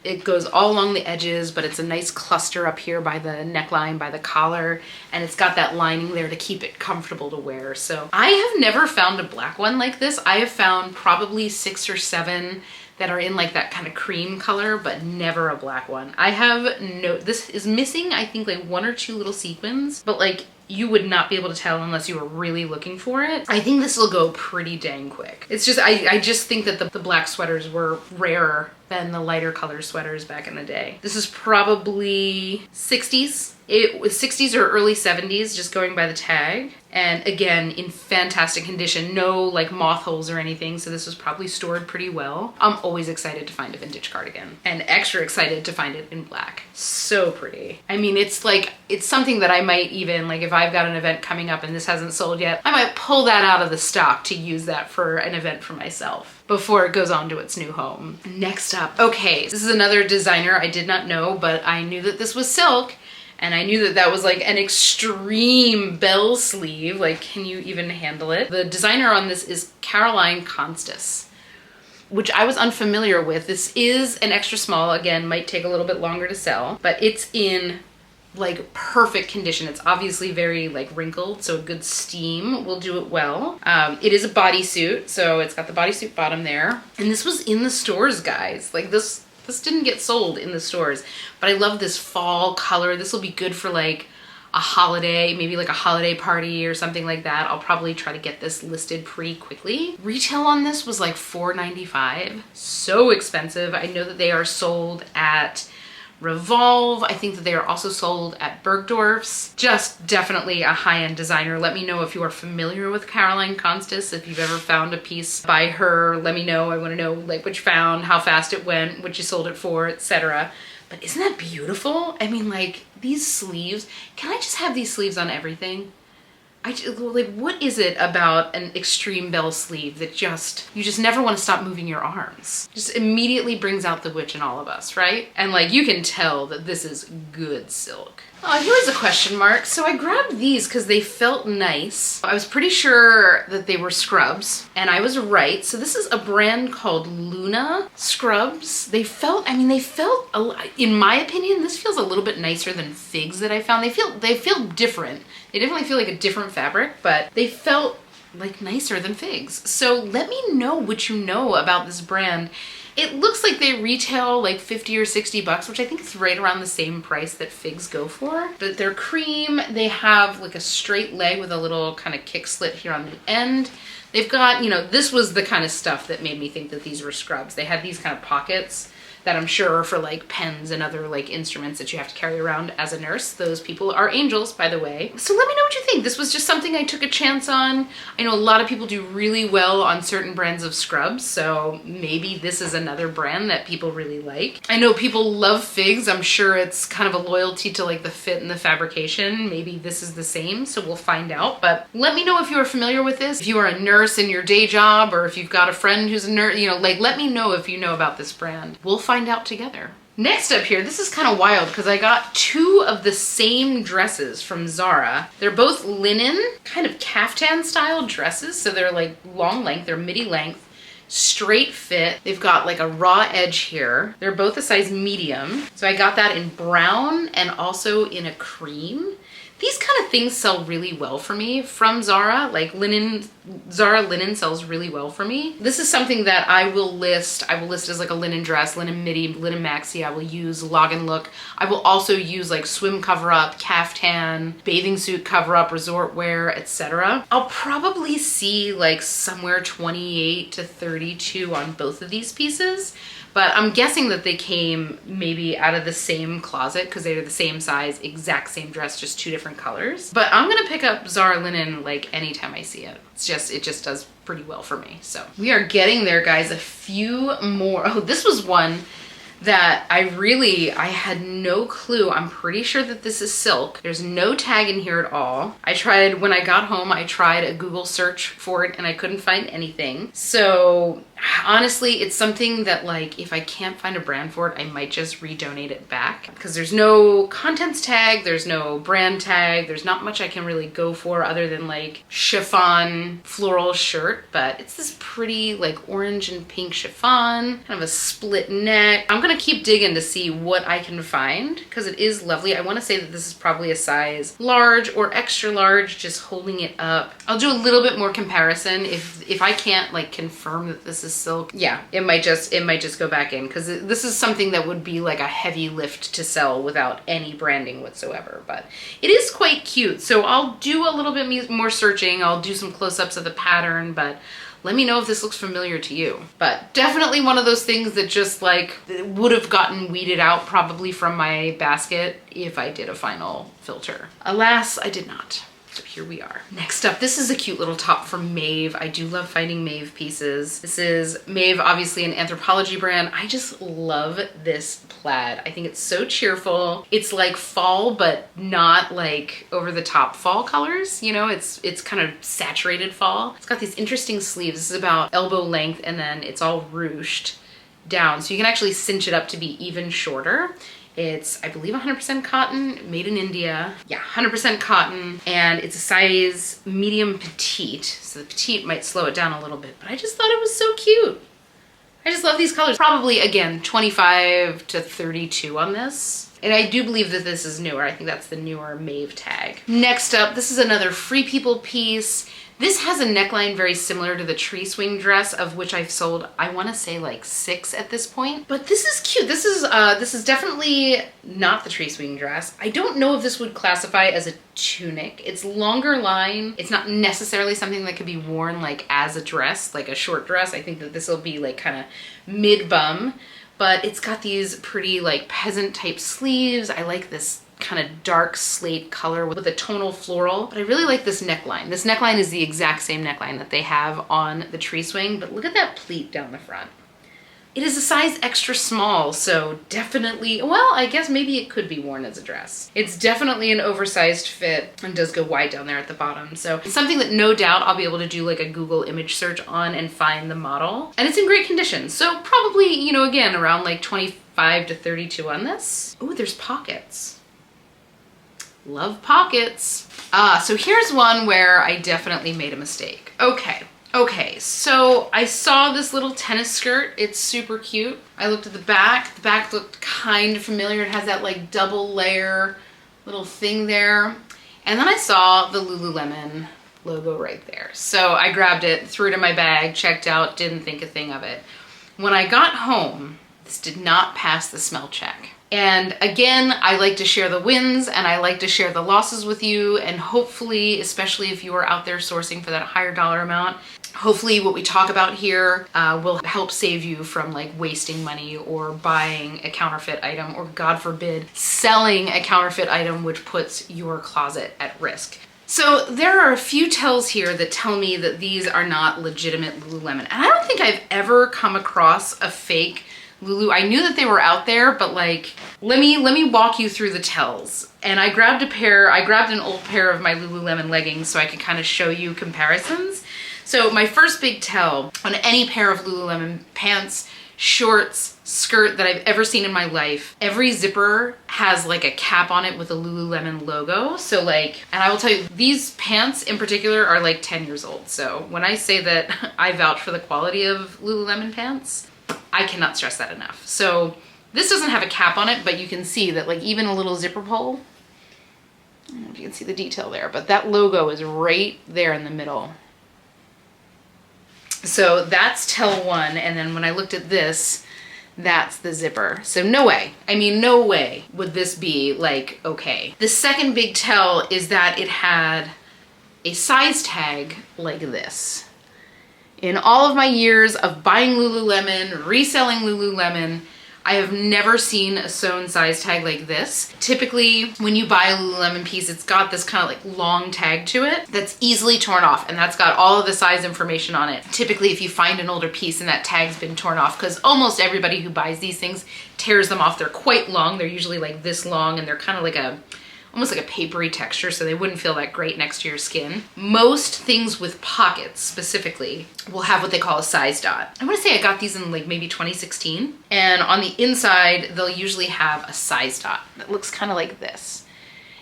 It goes all along the edges, but it's a nice cluster up here by the neckline, by the collar, and it's got that lining there to keep it comfortable to wear. So I have never found a black one like this. I have found probably 6 or 7 that are in like that kind of cream color, but never a black one. I have this is missing, I think, like 1 or 2 little sequins, but like you would not be able to tell unless you were really looking for it. I think this will go pretty dang quick. It's just, I just think that the black sweaters were rarer than the lighter color sweaters back in the day. This is probably 60s. It was 60s or early 70s, just going by the tag. And again, in fantastic condition, no like moth holes or anything. So this was probably stored pretty well. I'm always excited to find a vintage cardigan and extra excited to find it in black. So pretty. I mean, it's like, it's something that I might even, like if I've got an event coming up and this hasn't sold yet, I might pull that out of the stock to use that for an event for myself before it goes on to its new home. Next up, okay, this is another designer I did not know, but I knew that this was silk. And I knew that that was like an extreme bell sleeve. Like, can you even handle it? The designer on this is Caroline Constas, which I was unfamiliar with. This is an extra small, again, might take a little bit longer to sell, but it's in like perfect condition. It's obviously very like wrinkled, so a good steam will do it well. It is a bodysuit, so it's got the bodysuit bottom there. And this was in the stores, guys. Like this didn't get sold in the stores, but I love this fall color. This will be good for like a holiday, maybe like a holiday party or something like that. I'll probably try to get this listed pretty quickly. Retail on this was like $4.95. So expensive. I know that they are sold at Revolve. I think that they are also sold at Bergdorf's. Just definitely a high-end designer. Let me know if you are familiar with Caroline Constas. If you've ever found a piece by her, let me know. I want to know like what you found, how fast it went, what you sold it for, etc. But isn't that beautiful? I mean, like these sleeves, can I just have these sleeves on everything? Like, what is it about an extreme bell sleeve that you just never want to stop moving your arms? Just immediately brings out the witch in all of us, right? And like, you can tell that this is good silk. Here's a question mark. So I grabbed these because they felt nice. I was pretty sure that they were scrubs, and I was right. So this is a brand called Luna scrubs. They felt, in my opinion, this feels a little bit nicer than figs that I found. They feel different. They definitely feel like a different fabric, but they felt like nicer than figs. So let me know what you know about this brand. It looks like they retail like 50 or 60 bucks, which I think is right around the same price that figs go for. But they're cream. They have like a straight leg with a little kind of kick slit here on the end. They've got, this was the kind of stuff that made me think that these were scrubs. They had these kind of pockets that I'm sure are for like pens and other like instruments that you have to carry around as a nurse. Those people are angels, by the way. So let me know what you think. This was just something I took a chance on. I know a lot of people do really well on certain brands of scrubs, so maybe this is another brand that people really like. I know people love figs. I'm sure it's kind of a loyalty to like the fit and the fabrication. Maybe this is the same, so we'll find out. But let me know if you are familiar with this. If you are a nurse in your day job, or if you've got a friend who's a nurse, like let me know if you know about this brand. We'll find out together. Next up here, this is kind of wild because I got 2 of the same dresses from Zara. They're both linen, kind of caftan style dresses. So they're like long length, they're midi length, straight fit. They've got like a raw edge here. They're both a size medium. So I got that in brown and also in a cream. These kind of things sell really well for me from Zara. Like Zara linen sells really well for me. This is something that I will list. I will list as like a linen dress, linen midi, linen maxi. I will use log and look. I will also use like swim cover up, caftan, bathing suit cover up, resort wear, etc. I'll probably see like somewhere 28 to 32 on both of these pieces. But I'm guessing that they came maybe out of the same closet because they're the same size, exact same dress, just two different colors. But I'm gonna pick up Zara linen like anytime I see it. It just does pretty well for me. So we are getting there, guys. A few more. Oh, this was one that I had no clue. I'm pretty sure that this is silk. There's no tag in here at all. When I got home, I tried a Google search for it and I couldn't find anything. So honestly, it's something that like, if I can't find a brand for it, I might just redonate it back because there's no contents tag, there's no brand tag, there's not much I can really go for other than like chiffon floral shirt, but it's this pretty like orange and pink chiffon, kind of a split neck. I'm gonna keep digging to see what I can find because it is lovely. I wanna say that this is probably a size large or extra large, just holding it up. I'll do a little bit more comparison if I can't like confirm that this is silk. Yeah, it might just go back in because this is something that would be like a heavy lift to sell without any branding whatsoever, but it is quite cute. So I'll do a little bit more searching. I'll do some close-ups of the pattern, but let me know if this looks familiar to you. But definitely one of those things that just like would have gotten weeded out probably from my basket if I did a final filter. Alas, I did not. So here we are. Next up, this is a cute little top from Maeve. I do love finding Maeve pieces. This is Maeve, obviously an Anthropologie brand. I just love this plaid. I think it's so cheerful. It's like fall, but not like over the top fall colors. You know, it's kind of saturated fall. It's got these interesting sleeves. This is about elbow length and then it's all ruched down. So you can actually cinch it up to be even shorter. It's, I believe, 100% cotton, made in India. Yeah, 100% cotton, and it's a size medium petite. So the petite might slow it down a little bit, but I just thought it was so cute. I just love these colors. Probably, again, 25 to 32 on this. And I do believe that this is newer. I think that's the newer Maeve tag. Next up, this is another Free People piece. This has a neckline very similar to the tree swing dress, of which I've sold, I want to say like 6 at this point. But this is cute. This is definitely not the tree swing dress. I don't know if this would classify as a tunic. It's longer line. It's not necessarily something that could be worn like as a dress, like a short dress. I think that this will be like kind of mid-bum, but it's got these pretty like peasant type sleeves. I like this kind of dark slate color with a tonal floral, but I really like this neckline. This neckline is the exact same neckline that they have on the tree swing, but look at that pleat down the front. It is a size extra small, so definitely, well, I guess maybe it could be worn as a dress. It's definitely an oversized fit and does go wide down there at the bottom. So it's something that no doubt I'll be able to do like a Google image search on and find the model. And it's in great condition. So probably, you know, again, around like 25 to 32 on this. Oh, there's pockets. Love pockets. So here's one where I definitely made a mistake. Okay, so I saw this little tennis skirt. It's super cute. I looked at the back. The back looked kind of familiar. It has that like double layer little thing there. And then I saw the Lululemon logo right there. So I grabbed it, threw it in my bag, checked out, didn't think a thing of it. When I got home, this did not pass the smell check. And again, I like to share the wins and I like to share the losses with you, and hopefully, especially if you are out there sourcing for that higher dollar amount, hopefully what we talk about here will help save you from like wasting money or buying a counterfeit item, or God forbid, selling a counterfeit item which puts your closet at risk. So there are a few tells here that tell me that these are not legitimate Lululemon. And I don't think I've ever come across a fake Lulu. I knew that they were out there, but like, let me walk you through the tells. And I grabbed an old pair of my Lululemon leggings so I could kind of show you comparisons. So my first big tell on any pair of Lululemon pants, shorts, skirt that I've ever seen in my life, every zipper has like a cap on it with a Lululemon logo. So like, and I will tell you, these pants in particular are like 10 years old. So when I say that I vouch for the quality of Lululemon pants, I cannot stress that enough. So this doesn't have a cap on it, but you can see that like even a little zipper pull, I don't know if if you can see the detail there, but that logo is right there in the middle. So that's tell one, and then when I looked at this, that's the zipper. So no way, I mean, no way would this be like okay. The second big tell is that it had a size tag like this. In all of my years of buying Lululemon, reselling Lululemon, I have never seen a sewn size tag like this. Typically, when you buy a Lululemon piece, it's got this kind of like long tag to it that's easily torn off, and that's got all of the size information on it. Typically, if you find an older piece and that tag's been torn off, because almost everybody who buys these things tears them off. They're quite long. They're usually like this long, and they're kind of like almost like a papery texture, so they wouldn't feel that great next to your skin. Most things with pockets specifically will have what they call a size dot. I want to say I got these in like maybe 2016, and on the inside they'll usually have a size dot that looks kind of like this.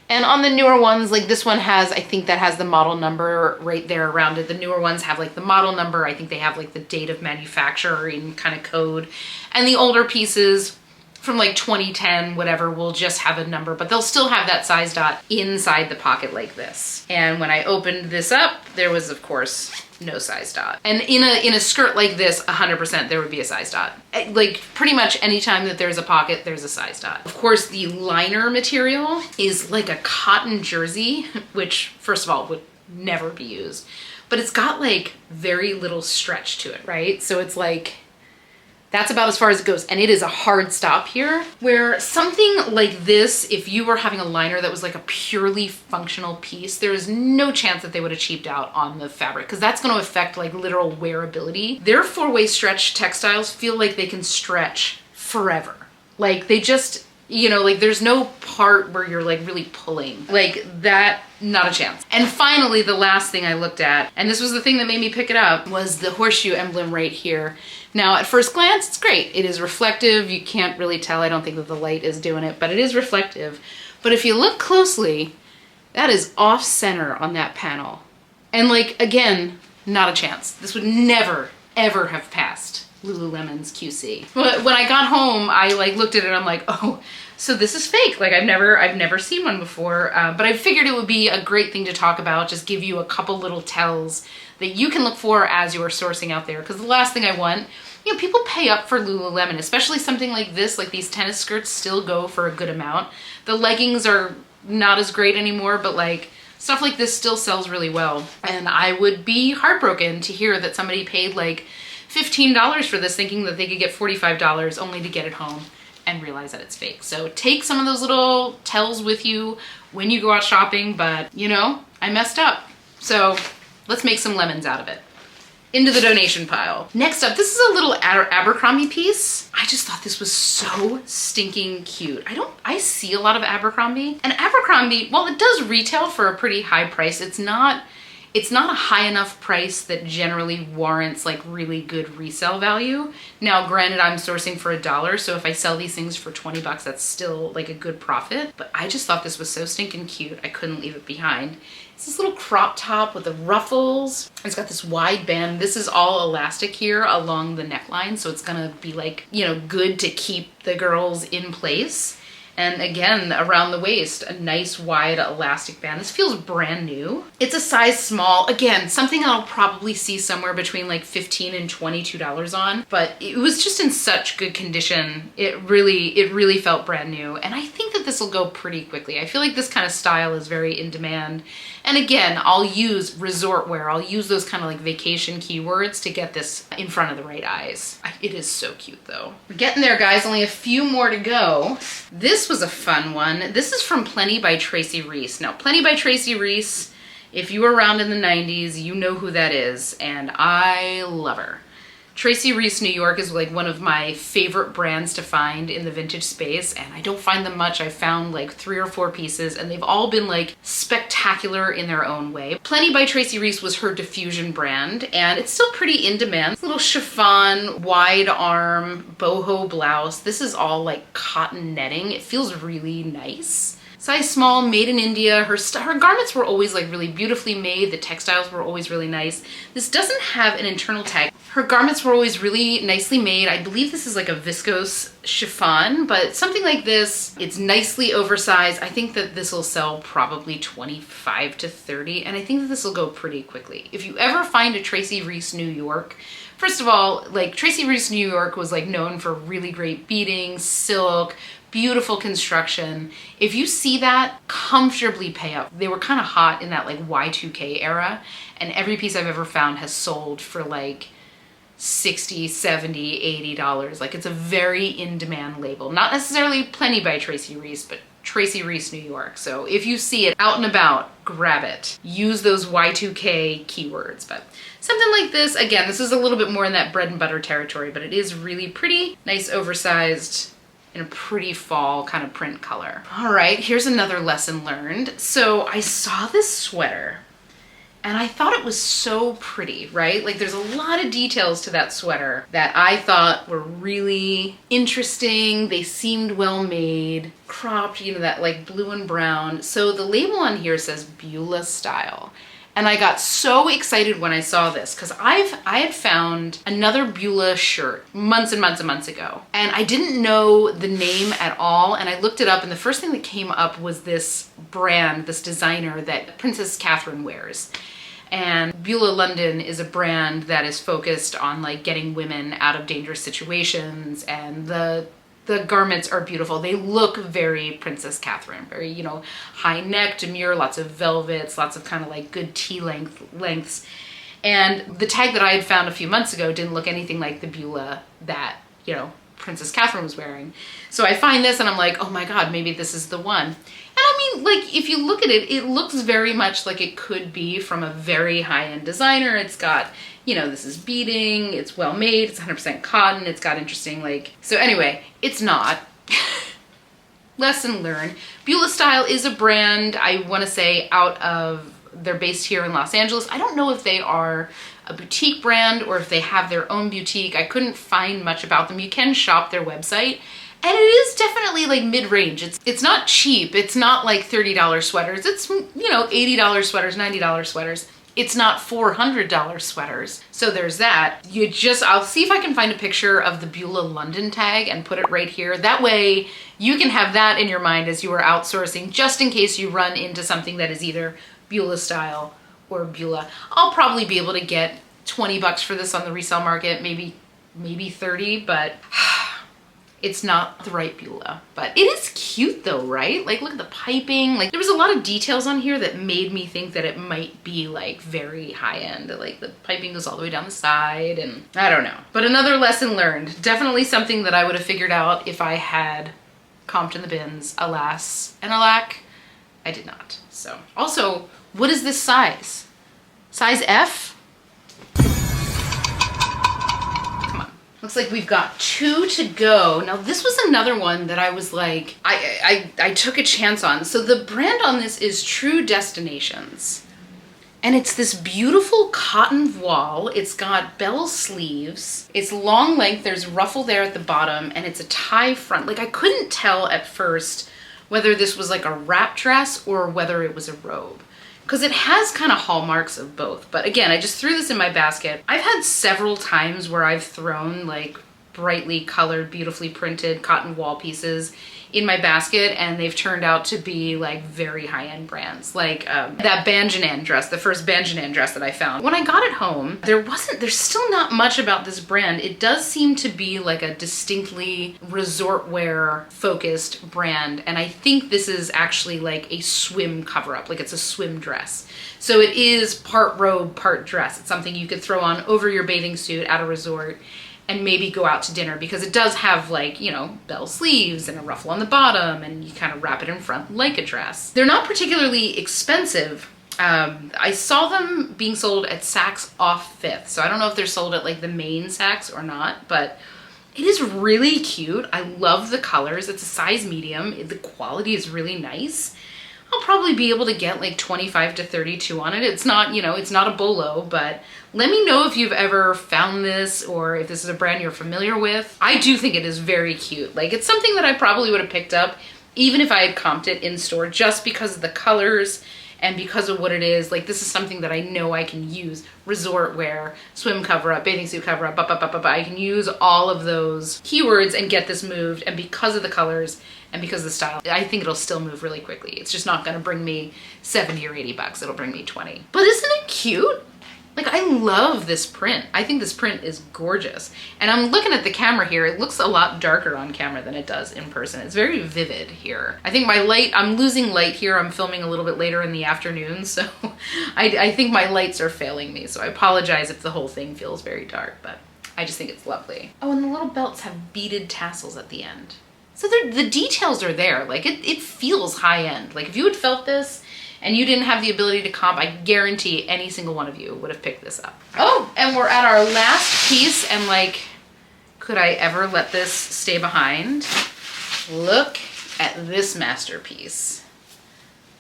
And on the newer ones, like this one has, I think that has the model number right there around it. The newer ones have like the model number. I think they have like the date of manufacturing kind of code. And the older pieces from like 2010, whatever, will just have a number, but they'll still have that size dot inside the pocket like this. And when I opened this up, there was of course no size dot. And in a skirt like this, 100% there would be a size dot. Like pretty much anytime that there's a pocket, there's a size dot. Of course, the liner material is like a cotton jersey, which first of all would never be used, but it's got like very little stretch to it, right? So it's like, that's about as far as it goes. And it is a hard stop here, where something like this, if you were having a liner that was like a purely functional piece, there is no chance that they would have cheaped out on the fabric, because that's going to affect like literal wearability. Their 4-way stretch textiles feel like they can stretch forever. Like they just, you know, like there's no part where you're like really pulling like that. Not a chance. And finally, the last thing I looked at, and this was the thing that made me pick it up, was the horseshoe emblem right here. Now, at first glance, it's great. It is reflective. You can't really tell. I don't think that the light is doing it, but it is reflective. But if you look closely, that is off center on that panel. And like, again, not a chance. This would never, ever have passed Lululemon's QC. But when I got home, I like looked at it and I'm like, oh, so this is fake. Like I've never seen one before, but I figured it would be a great thing to talk about, just give you a couple little tells that you can look for as you are sourcing out there. Because the last thing I want, you know, people pay up for Lululemon, especially something like this, like these tennis skirts still go for a good amount. The leggings are not as great anymore, but like stuff like this still sells really well. And I would be heartbroken to hear that somebody paid like $15 for this thinking that they could get $45 only to get it home and realize that it's fake. So take some of those little tells with you when you go out shopping, but you know, I messed up. So let's make some lemons out of it. Into the donation pile. Next up, this is a little Abercrombie piece. I just thought this was so stinking cute. I see a lot of Abercrombie, and Abercrombie, well, it does retail for a pretty high price. It's not a high enough price that generally warrants like really good resale value. Now, granted, I'm sourcing for $1, so if I sell these things for 20 bucks, that's still like a good profit. But I just thought this was so stinking cute, I couldn't leave it behind. It's this little crop top with the ruffles. It's got this wide band. This is all elastic here along the neckline, so it's gonna be like, you know, good to keep the girls in place. And again, around the waist, a nice wide elastic band. This feels brand new. It's a size small. Again, something I'll probably see somewhere between like $15 and $22 on, but it was just in such good condition. It really felt brand new. And I think that this will go pretty quickly. I feel like this kind of style is very in demand. And again, I'll use resort wear. I'll use those kind of like vacation keywords to get this in front of the right eyes. It is so cute though. We're getting there, guys. Only a few more to go. This was a fun one. This is from Plenty by Tracy Reese. Now, Plenty by Tracy Reese, if you were around in the 90s, you know who that is, and I love her. Tracy Reese New York is like one of my favorite brands to find in the vintage space, and I don't find them much. I found like 3 or 4 pieces, and they've all been like spectacular in their own way. Plenty by Tracy Reese was her diffusion brand, and it's still pretty in demand. This little chiffon, wide arm, boho blouse. This is all like cotton netting. It feels really nice. Size small, made in India. Her garments were always like really beautifully made. The textiles were always really nice. This doesn't have an internal tag. Her garments were always really nicely made. I believe this is like a viscose chiffon, but something like this, it's nicely oversized. I think that this will sell probably 25 to 30, and I think that this will go pretty quickly. If you ever find a Tracy Reese New York, first of all, like Tracy Reese New York was like known for really great beading, silk, beautiful construction. If you see that, comfortably pay up. They were kind of hot in that like Y2K era, and every piece I've ever found has sold for like $60, $70, $80. Like, it's a very in-demand label. Not necessarily Plenty by Tracy Reese, but Tracy Reese New York. So if you see it out and about, grab it. Use those Y2K keywords. But something like this, again, this is a little bit more in that bread and butter territory, but it is really pretty, nice oversized, in a pretty fall kind of print color. All right, here's another lesson learned. So I saw this sweater and I thought it was so pretty, right? Like, there's a lot of details to that sweater that I thought were really interesting. They seemed well made, cropped, you know, that like blue and brown. So the label on here says Beulah style. And I got so excited when I saw this because I had found another Beulah shirt months and months and months ago. And I didn't know the name at all. And I looked it up, and the first thing that came up was this brand, this designer that Princess Catherine wears. And Beulah London is a brand that is focused on like getting women out of dangerous situations, and the garments are beautiful. They look very Princess Catherine, very, you know, high neck, demure, lots of velvets, lots of kind of like good lengths. And the tag that I had found a few months ago didn't look anything like the Beulah that, you know, Princess Catherine was wearing. So I find this and I'm like, oh my God, maybe this is the one. And I mean, like, if you look at it, it looks very much like it could be from a very high-end designer. It's got, you know, this is beading, it's well made, it's 100% cotton, it's got interesting, like, so anyway, it's not. Lesson learned. Beulah Style is a brand, I want to say, they're based here in Los Angeles. I don't know if they are a boutique brand or if they have their own boutique. I couldn't find much about them. You can shop their website. And it is definitely like mid-range. It's not cheap. It's not like $30 sweaters. It's, you know, $80 sweaters, $90 sweaters. It's not $400 sweaters. So there's that. I'll see if I can find a picture of the Beulah London tag and put it right here. That way you can have that in your mind as you are outsourcing, just in case you run into something that is either Beulah Style or Beulah. I'll probably be able to get 20 bucks for this on the resale market, maybe 30, but it's not the right Beulah. But it is cute though, right? Like, look at the piping. Like, there was a lot of details on here that made me think that it might be like very high end. Like, the piping goes all the way down the side, and I don't know. But another lesson learned. Definitely something that I would have figured out if I had comped in the bins. Alas and alack, I did not. So, also, what is this size? Size F? Looks like we've got 2 to go. Now, this was another one that I was like, I took a chance on. So the brand on this is True Destinations. And it's this beautiful cotton voile. It's got bell sleeves. It's long length. There's ruffle there at the bottom, and it's a tie front. Like, I couldn't tell at first whether this was like a wrap dress or whether it was a robe, because it has kind of hallmarks of both. But again, I just threw this in my basket. I've had several times where I've thrown like brightly colored, beautifully printed cotton wall pieces in my basket, and they've turned out to be like very high-end brands. Like that Banjanan dress, the first Banjanan dress that I found. When I got it home, there's still not much about this brand. It does seem to be like a distinctly resort wear focused brand, and I think this is actually like a swim cover-up, like it's a swim dress. So it is part robe, part dress. It's something you could throw on over your bathing suit at a resort and maybe go out to dinner, because it does have, like, you know, bell sleeves and a ruffle on the bottom, and you kind of wrap it in front like a dress. They're not particularly expensive. I saw them being sold at Saks off 5th, so I don't know if they're sold at like the main Saks or not, but it is really cute. I love the colors. It's a size medium. The quality is really nice. I'll probably be able to get like 25 to 32 on it. It's not, you know, it's not a BOLO, but let me know if you've ever found this or if this is a brand you're familiar with. I do think it is very cute. Like, it's something that I probably would have picked up even if I had comped it in store, just because of the colors And because of what it is, like this is something that I know I can use. Resort wear, swim cover up, bathing suit cover up, I can use all of those keywords and get this moved. And because of the colors and because of the style, I think it'll still move really quickly. It's just not gonna bring me 70 or 80 bucks. It'll bring me 20. But isn't it cute? Like, I love this print. I think this print is gorgeous. And I'm looking at the camera here. It looks a lot darker on camera than it does in person. It's very vivid here. I think my light, I'm losing light here. I'm filming a little bit later in the afternoon, so I think my lights are failing me. So I apologize if the whole thing feels very dark, but I just think it's lovely. Oh, and the little belts have beaded tassels at the end. So the details are there. Like, it feels high-end. Like, if you had felt this, and you didn't have the ability to comp, I guarantee any single one of you would have picked this up. Oh, and we're at our last piece, and like, could I ever let this stay behind? Look at this masterpiece.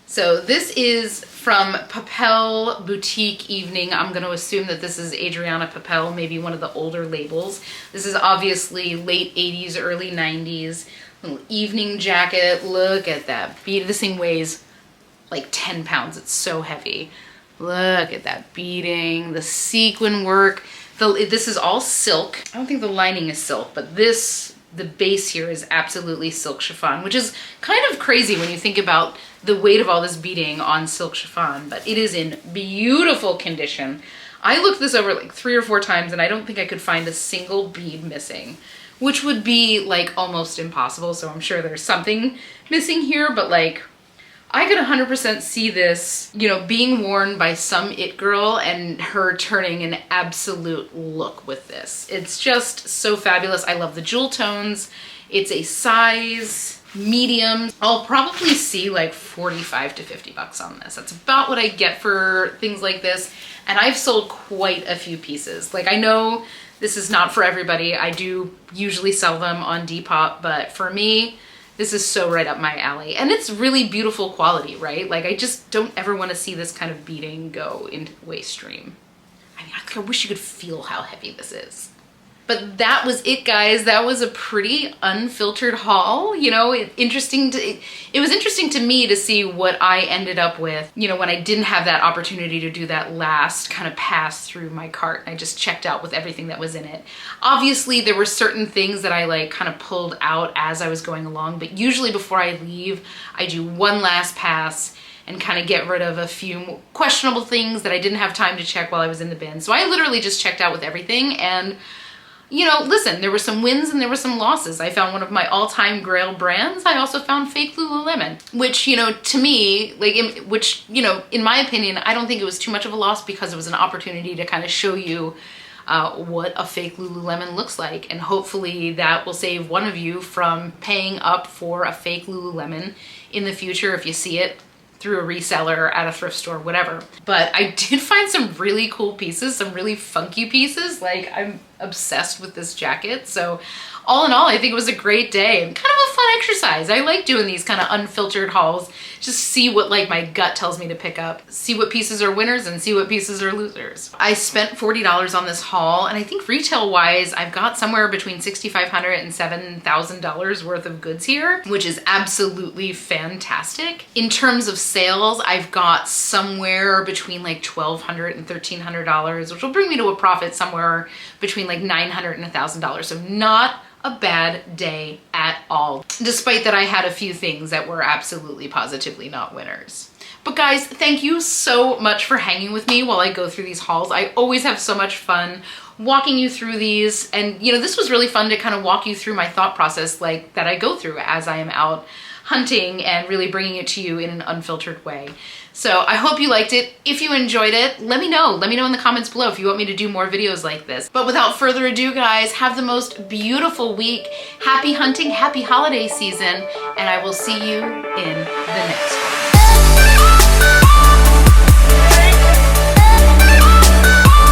So this is from Papel Boutique Evening. I'm gonna assume that this is Adriana Papel, maybe one of the older labels. This is obviously late 80s, early 90s. Little evening jacket, look at that bead. This thing weighs like 10 pounds, it's so heavy. Look at that beading, the sequin work. This is all silk. I don't think the lining is silk, but the base here is absolutely silk chiffon, which is kind of crazy when you think about the weight of all this beading on silk chiffon, but it is in beautiful condition. I looked this over like 3 or 4 times and I don't think I could find a single bead missing, which would be like almost impossible. So I'm sure there's something missing here, but like, I could 100% see this, you know, being worn by some it girl and her turning an absolute look with this. It's just so fabulous. I love the jewel tones. It's a size medium. I'll probably see like 45 to 50 bucks on this. That's about what I get for things like this. And I've sold quite a few pieces. Like, I know this is not for everybody. I do usually sell them on Depop, but for me, this is so right up my alley. And it's really beautiful quality, right? Like, I just don't ever want to see this kind of beading go into the waste stream. I mean, I wish you could feel how heavy this is. But that was it, guys. That was a pretty unfiltered haul. You know, it was interesting to me to see what I ended up with, you know, when I didn't have that opportunity to do that last kind of pass through my cart. I just checked out with everything that was in it. Obviously, there were certain things that I like kind of pulled out as I was going along, but usually before I leave, I do one last pass and kind of get rid of a few questionable things that I didn't have time to check while I was in the bin. So I literally just checked out with everything, and you know, listen, there were some wins and there were some losses. I found one of my all-time grail brands. I also found fake Lululemon, which, you know, to me, like, which, you know, in my opinion, I don't think it was too much of a loss because it was an opportunity to kind of show you what a fake Lululemon looks like. And hopefully that will save one of you from paying up for a fake Lululemon in the future if you see it through a reseller at a thrift store, whatever. But I did find some really cool pieces, some really funky pieces. Like, I'm obsessed with this jacket. So all in all, I think it was a great day and kind of a fun exercise. I like doing these kind of unfiltered hauls, just see what like my gut tells me to pick up, see what pieces are winners and see what pieces are losers. I spent $40 on this haul, and I think retail wise, I've got somewhere between $6,500 and $7,000 worth of goods here, which is absolutely fantastic. In terms of sales, I've got somewhere between like $1,200 and $1,300, which will bring me to a profit somewhere between like $900 and $1,000. So not a bad day at all, despite that I had a few things that were absolutely positively not winners. But guys, thank you so much for hanging with me while I go through these hauls. I always have so much fun walking you through these, and you know, this was really fun to kind of walk you through my thought process like that I go through as I am out hunting and really bringing it to you in an unfiltered way. So I hope you liked it. If you enjoyed it, let me know. Let me know in the comments below if you want me to do more videos like this. But without further ado, guys, have the most beautiful week. Happy hunting, happy holiday season, and I will see you in the next one.